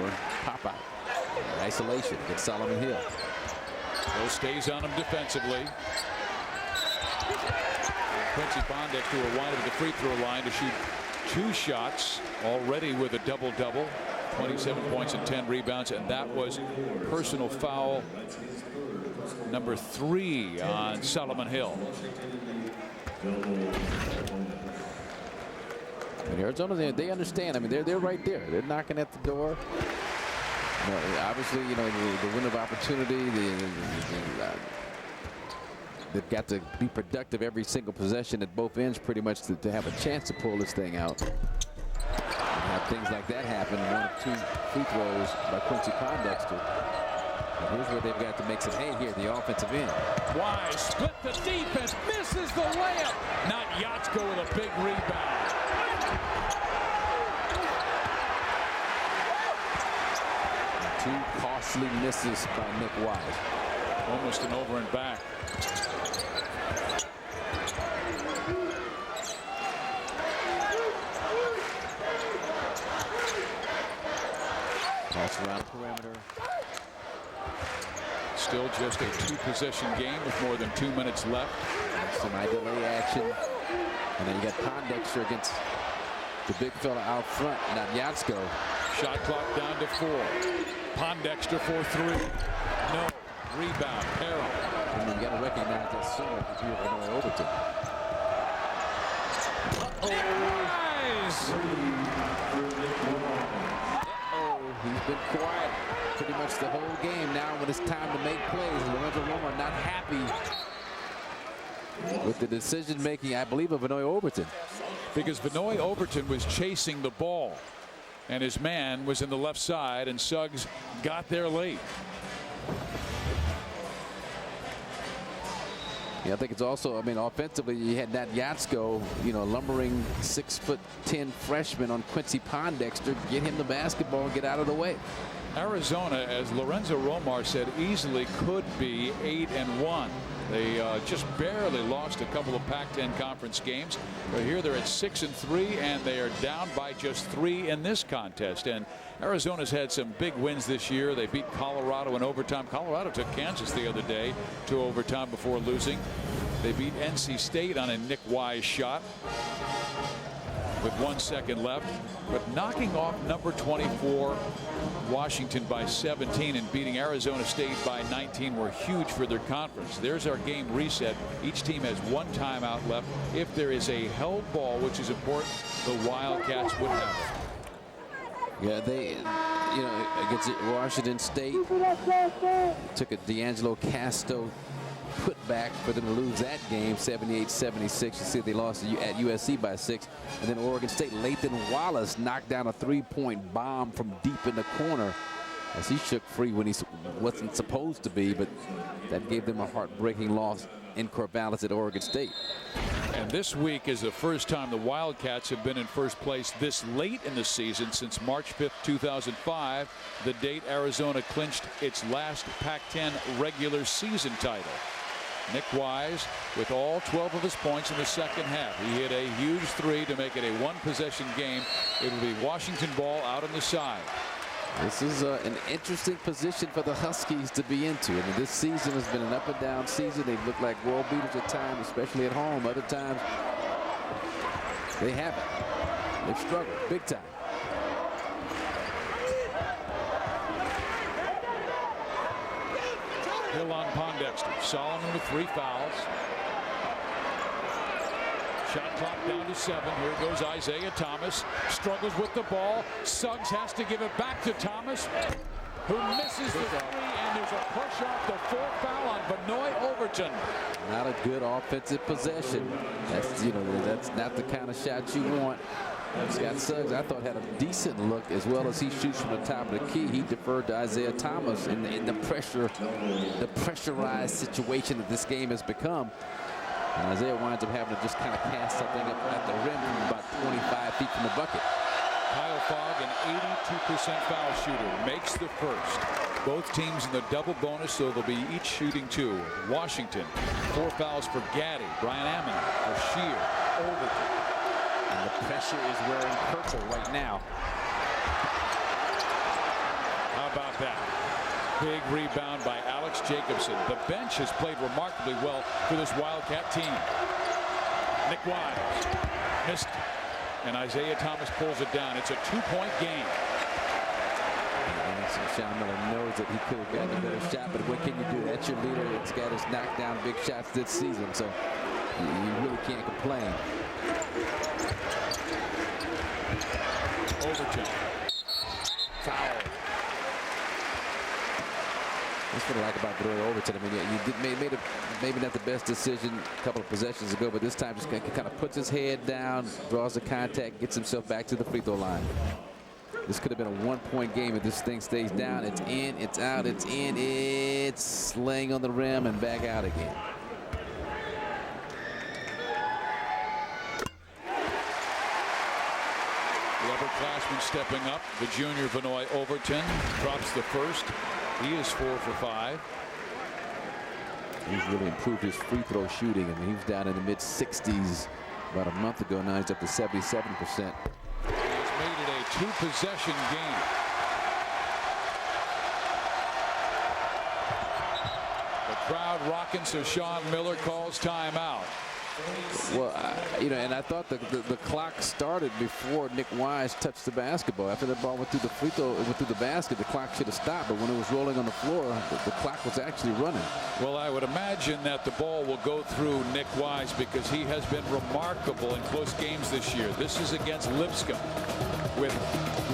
S2: Or pop out. Isolation against Solomon Hill.
S1: Hill stays on him defensively. Quincy Pondexter will wind up at the free throw line to shoot 2 shots already with a double-double. 27 points and 10 rebounds, and that was personal foul number 3 on Solomon Hill.
S2: And Arizona, they understand. I mean, they're right there. They're knocking at the door. Obviously, the window of opportunity. They've got to be productive every single possession at both ends, pretty much, to have a chance to pull this thing out. And have things like that happen. 1 or 2 free throws by Quincy Pondexter. And here's where they've got to make some hay here, the offensive end.
S1: Wise split the defense, misses the layup. Not Yatsko with a big rebound.
S2: costly misses by Nick Wise.
S1: Almost an over and back.
S2: Pass around the perimeter.
S1: Still just a 2-possession game with more than 2 minutes left.
S2: Semi-delay action. And then you got Pondexter against the big fella out front, not Yatsko.
S1: Shot clock down to 4. Pondexter for 3. No. Rebound. Harrell.
S2: I mean, you got to recognize that sooner if you're Illinois Overton. He's been quiet pretty much the whole game. Now when it's time to make plays, Lorenzo Romo not happy with the decision making, I believe, of Vinoy Overton.
S1: Because Vinoy Overton was chasing the ball, and his man was in the left side, and Suggs got there late.
S2: Yeah, I think it's also, I mean, offensively, you had that Yatsko, you know, lumbering 6'10" freshman on Quincy Pondexter, get him the basketball and get out of the way.
S1: Arizona, as Lorenzo Romar said, easily could be 8-1. They just barely lost a couple of Pac-10 conference games. But here they're at 6-3, and they are down by just 3 in this contest. And Arizona's had some big wins this year. They beat Colorado in overtime. Colorado took Kansas the other day to overtime before losing. They beat NC State on a Nick Wise shot with 1 second left, but knocking off number 24 Washington by 17 and beating Arizona State by 19 were huge for their conference. There's our game reset. Each team has 1 timeout left. If there is a held ball, which is important, the Wildcats would have it.
S2: Yeah, they, you know, against Washington State, took a D'Angelo Casto put back for them to lose that game 78-76. You see they lost at USC by 6. And then Oregon State, Lathan Wallace knocked down a 3-point bomb from deep in the corner as he shook free when he wasn't supposed to be, but that gave them a heartbreaking loss in Corvallis at Oregon State.
S1: And this week is the first time the Wildcats have been in first place this late in the season since March 5th, 2005, the date Arizona clinched its last Pac-10 regular season title. Nick Wise with all 12 of his points in the second half. He hit a huge 3 to make it a 1-possession game. It will be Washington ball out on the side.
S2: This is an interesting position for the Huskies to be into. I mean, this season has been an up and down season. They've looked like world beaters at times, especially at home. Other times, they haven't. They've struggled big time.
S1: Hill on Pondexter. Solomon with 3 fouls. Shot clock down to 7. Here goes Isaiah Thomas. Struggles with the ball. Suggs has to give it back to Thomas, who misses the 3, and there's a push off the 4th foul on Vinoy Overton.
S2: Not a good offensive possession. That's, you know, that's not the kind of shot you want. Scott Suggs, I thought, had a decent look as well as he shoots from the top of the key. He deferred to Isaiah Thomas in the pressurized situation that this game has become. And Isaiah winds up having to just kind of cast something up at the rim from about 25 feet from the bucket.
S1: Kyle Fogg, an 82% foul shooter, makes the first. Both teams in the double bonus, so they'll be each shooting 2. Washington, 4 fouls for Gaddy, Brian Ammon for Shear, Overton.
S2: And the pressure is wearing purple right now.
S1: How about that? Big rebound by Alex Jacobson. The bench has played remarkably well for this Wildcat team. Nick Wise missed, and Isaiah Thomas pulls it down. It's a 2-point game.
S2: Sean Miller knows that he could have gotten a better shot, but what can you do? That's your leader. It's got us knocked down big shots this season, so you really can't complain.
S1: Overton. Foul.
S2: That's what I like about Vinoy Overton. I mean, yeah, you made maybe not the best decision a couple of possessions ago, but this time just kind of puts his head down, draws the contact, gets himself back to the free throw line. This could have been a 1-point game if this thing stays down. It's in, it's out, it's in, it's laying on the rim and back out again.
S1: The upperclassman stepping up. The junior Vinoy Overton drops the first. He is 4 for 5.
S2: He's really improved his free throw shooting. I mean, he was down in the mid-60s about a month ago. Now he's up to 77%.
S1: He's made it a 2-possession game. The crowd rocking, so Sean Miller calls timeout.
S2: Well, you know, and I thought the clock started before Nick Wise touched the basketball. After the ball went through the free throw, it went through the basket, the clock should have stopped. But when it was rolling on the floor, the clock was actually running.
S1: Well, I would imagine that the ball will go through Nick Wise because he has been remarkable in close games this year. This is against Lipscomb with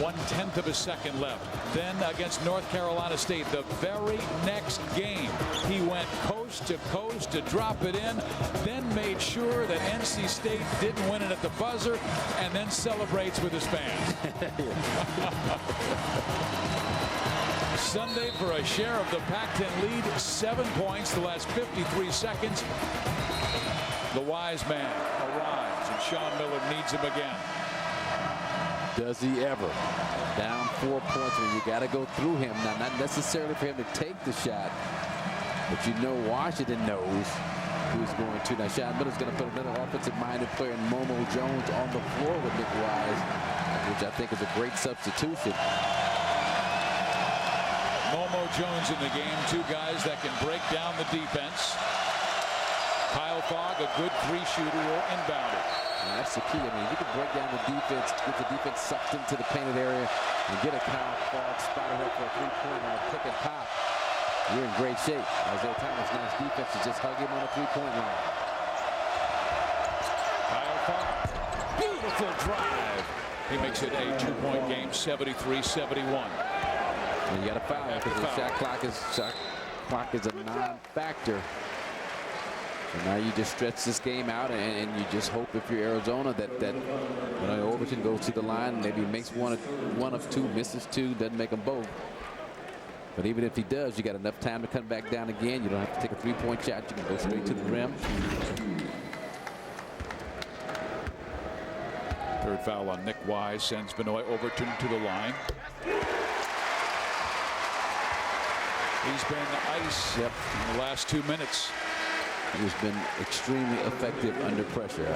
S1: 1/10 of a second left. Then against North Carolina State, the very next game, he went coast to coast to drop it in, then made sure that NC State didn't win it at the buzzer, and then celebrates with his fans. Sunday for a share of the Pac-10 lead, 7 points the last 53 seconds. The wise man arrives, and Sean Miller needs him again.
S2: Does he ever? Down 4 points, and you got to go through him. Now, not necessarily for him to take the shot, but you know Washington knows who's going to. Now, Sean Miller's going to put another offensive-minded player in Momo Jones on the floor with Nick Wise, which I think is a great substitution.
S1: Momo Jones in the game, 2 guys that can break down the defense. Kyle Fogg, a good 3-shooter, will inbound it.
S2: And that's the key. I mean, you can break down the defense, get the defense sucked into the painted area, and get a Kyle Fogg spotted up for a 3-pointer on a pick and pop. You're in great shape. Isaiah Thomas' nice defense is just hug him on a 3-point line.
S1: Kyle Fogg, beautiful drive. He makes it a 2-point game, 73-71.
S2: And you got to foul because the shot clock is a non-factor. So now you just stretch this game out, and you just hope if you're Arizona that Overton goes to the line, maybe makes one of 2, misses 2, doesn't make them both. But even if he does, you got enough time to come back down again. You don't have to take a 3-point shot. You can go straight to the rim.
S1: Third foul on Nick Wise sends Benoit Overton to the line. He's been ice in the last 2 minutes.
S2: He's been extremely effective under pressure.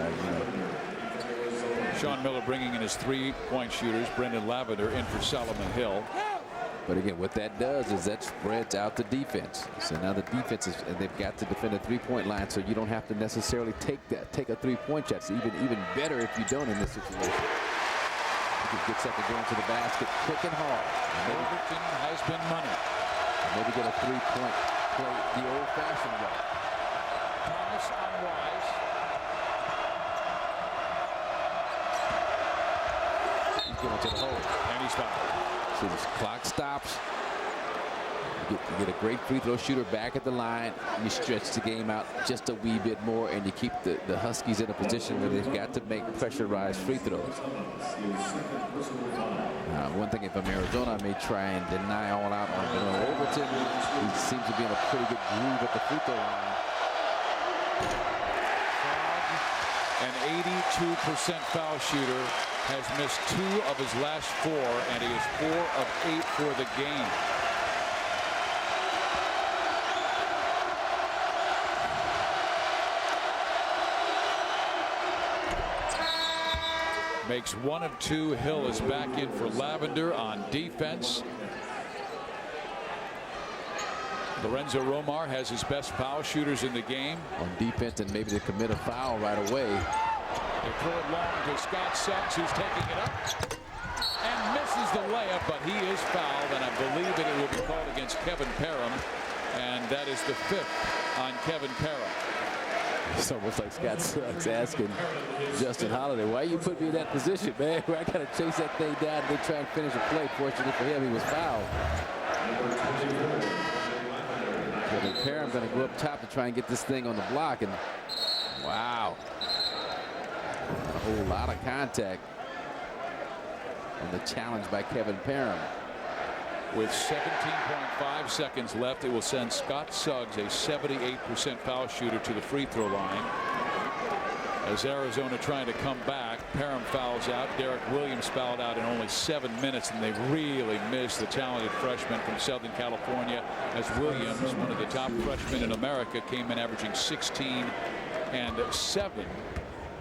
S1: Sean Miller bringing in his 3-point shooters. Brendan Lavender in for Solomon Hill.
S2: But again, what that does is that spreads out the defense. So now the defense is, and they've got to defend a 3-point line, so you don't have to necessarily take a 3-point shot. It's even better if you don't in this situation. You can get second going to the basket quick and hard.
S1: Overton has been money.
S2: Maybe get a 3-point play the old-fashioned way.
S1: Thomas on Wise.
S2: He's going to the hole.
S1: And he's fouled.
S2: So the clock stops. You get a great free throw shooter back at the line. You stretch the game out just a wee bit more, and you keep the Huskies in a position where they've got to make pressurized free throws. One thing, if I'm Arizona, I may try and deny all out on Overton. He seems to be in a pretty good groove at the free throw line.
S1: An 82% foul shooter, has missed 2 of his last 4, and he is 4 of 8 for the game. Makes 1 of 2. Hill is back in for Lavender on defense. Lorenzo Romar has his best foul shooters in the game.
S2: On defense, and maybe to commit a foul right away.
S1: They throw it long to Scott Suggs, who's taking it up and misses the layup, but he is fouled, and I believe that it will be called against Kevin Parham, and that is the 5th on Kevin Parham.
S2: It's almost like Scott Suggs asking Justin Holiday, why you put me in that position, man, where I got to chase that thing down and then try and finish a play. Fortunately for him, he was fouled. Kevin Parham going to go up top to try and get this thing on the block, and wow. A whole lot of contact on the challenge by Kevin Parham.
S1: With 17.5 seconds left, it will send Scott Suggs, a 78% foul shooter, to the free throw line. As Arizona trying to come back, Parham fouls out. Derek Williams fouled out in only 7 minutes, and they really missed the talented freshman from Southern California, as Williams, one of the top freshmen in America, came in averaging 16 and 7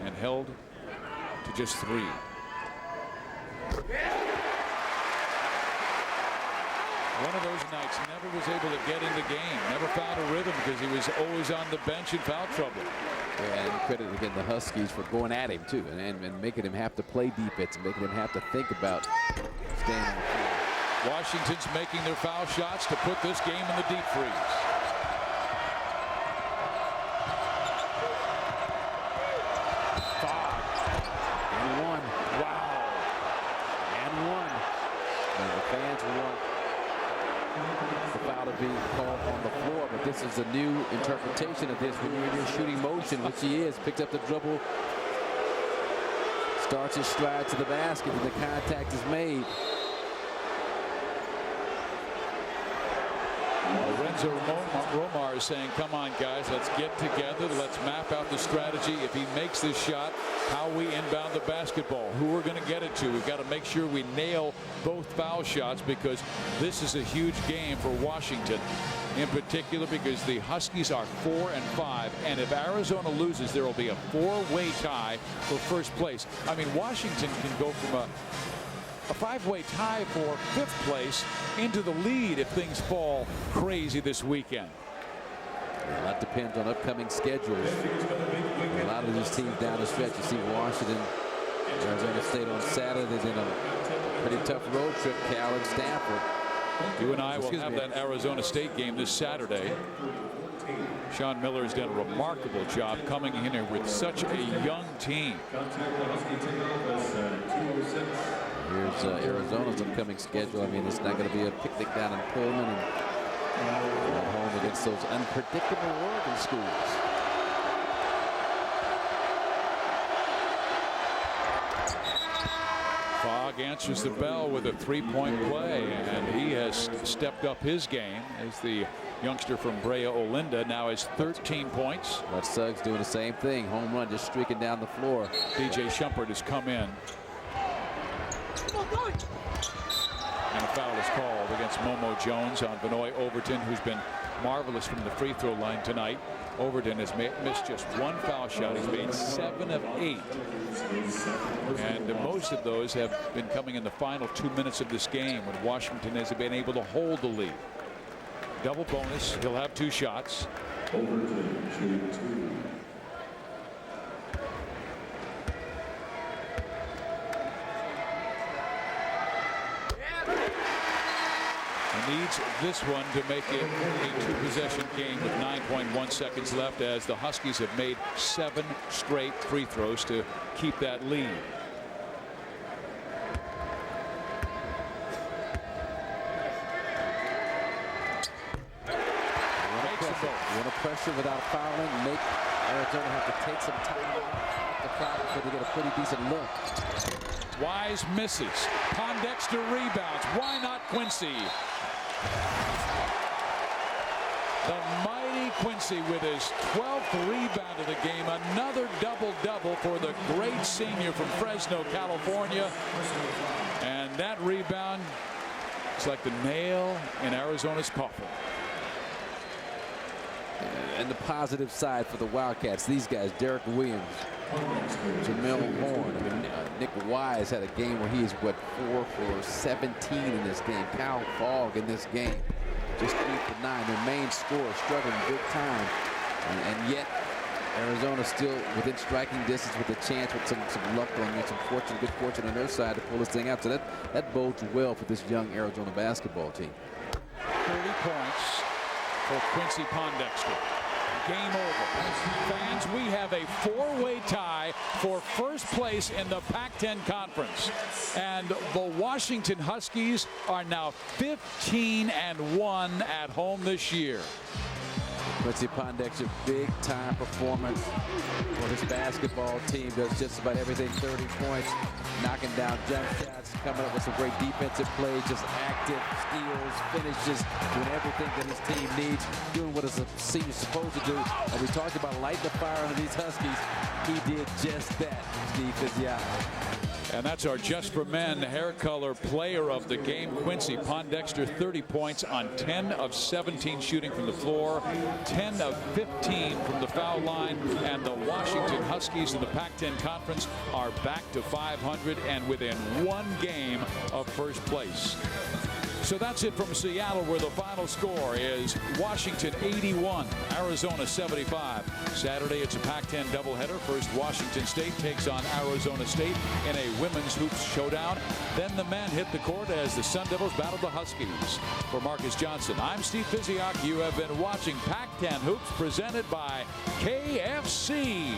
S1: and held to just 3. One of those nights, never was able to get in the game, never found a rhythm because he was always on the bench in foul trouble.
S2: Yeah, and credit again the Huskies for going at him too, and making him have to play defense, and making him have to think about staying on the field.
S1: Washington's making their foul shots to put this game in the deep freeze.
S2: And one. Wow. And one. And the fans want the foul to be called on the floor, but this is a new interpretation of this when you're in your shooting motion, which he is. Picks up the dribble, starts his stride to the basket, and the contact is made.
S1: Lorenzo Romar is saying, come on, guys, let's get together. Let's map out the strategy. If he makes this shot, how we inbound the basketball, who we're going to get it to. We've got to make sure we nail both foul shots because this is a huge game for Washington, in particular because the Huskies are 4-5. And if Arizona loses, there will be a 4-way tie for first place. I mean, Washington can go from a 5-way tie for 5th place into the lead if things fall crazy this weekend.
S2: A lot depends on upcoming schedules. A lot of these teams down the stretch. You see Washington, Arizona State on Saturday, then a pretty tough road trip, Cal and Stanford.
S1: You and I will have that Arizona State game this Saturday. Sean Miller has done a remarkable job coming in here with such a young team.
S2: Here's Arizona's upcoming schedule. I mean, it's not going to be a picnic down in Pullman and at home against those unpredictable Oregon schools.
S1: Fogg answers the bell with a 3-point play, and he has stepped up his game as the youngster from Brea Olinda now has 13 points.
S2: But Suggs doing the same thing. Home run, just streaking down the floor.
S1: DJ Shumpert has come in. And a foul is called against Momo Jones on Benoit Overton, who's been marvelous from the free throw line tonight. Overton has missed just 1 foul shot. He's made 7 of 8. And most of those have been coming in the final 2 minutes of this game when Washington has been able to hold the lead. Double bonus. He'll have 2 shots.
S3: Overton shooting 2.
S1: Needs this one to make it a 2-possession game with 9.1 seconds left, as the Huskies have made 7 straight free throws to keep that lead.
S2: You want to pressure without fouling, make Arizona have to take some time off the clock before they get a pretty decent look.
S1: Wise misses. Pondexter rebounds. Why not Quincy? The mighty Quincy with his 12th rebound of the game. Another double-double for the great senior from Fresno, California. And that rebound is like the nail in Arizona's coffin.
S2: And the positive side for the Wildcats, these guys, Derek Williams, Jamel Horn. I mean, Nick Wise had a game where he is, 4 for 17 in this game. Kyle Fogg in this game, just 3 for 9. Their main scorer struggling big time. And yet, Arizona still within striking distance with a chance with some luck on there, some fortune, good fortune on their side to pull this thing out. So that bodes well for this young Arizona basketball team.
S1: 30 points for Quincy Pondexter. Game over. Fans, we have a 4-way tie for first place in the Pac-10 Conference. And the Washington Huskies are now 15-1 at home this year.
S2: Quincy Pondexter, big-time performance for his basketball team. Does just about everything. 30 points, knocking down jump shots, coming up with some great defensive plays, just active steals, finishes, doing everything that his team needs, doing what a senior's supposed to do. And we talked about lighting the fire under these Huskies. He did just that, Steve Fiziano.
S1: And that's our Just for Men hair color player of the game, Quincy Pondexter. 30 points on 10 of 17 shooting from the floor, 10 of 15 from the foul line. And the Washington Huskies in the Pac-10 Conference are back to 500 and within one game of first place. So that's it from Seattle, where the final score is Washington 81, Arizona 75. Saturday, it's a Pac-10 doubleheader. First, Washington State takes on Arizona State in a women's hoops showdown. Then the men hit the court as the Sun Devils battle the Huskies. For Marcus Johnson, I'm Steve Fiziak. You have been watching Pac-10 Hoops presented by KFC.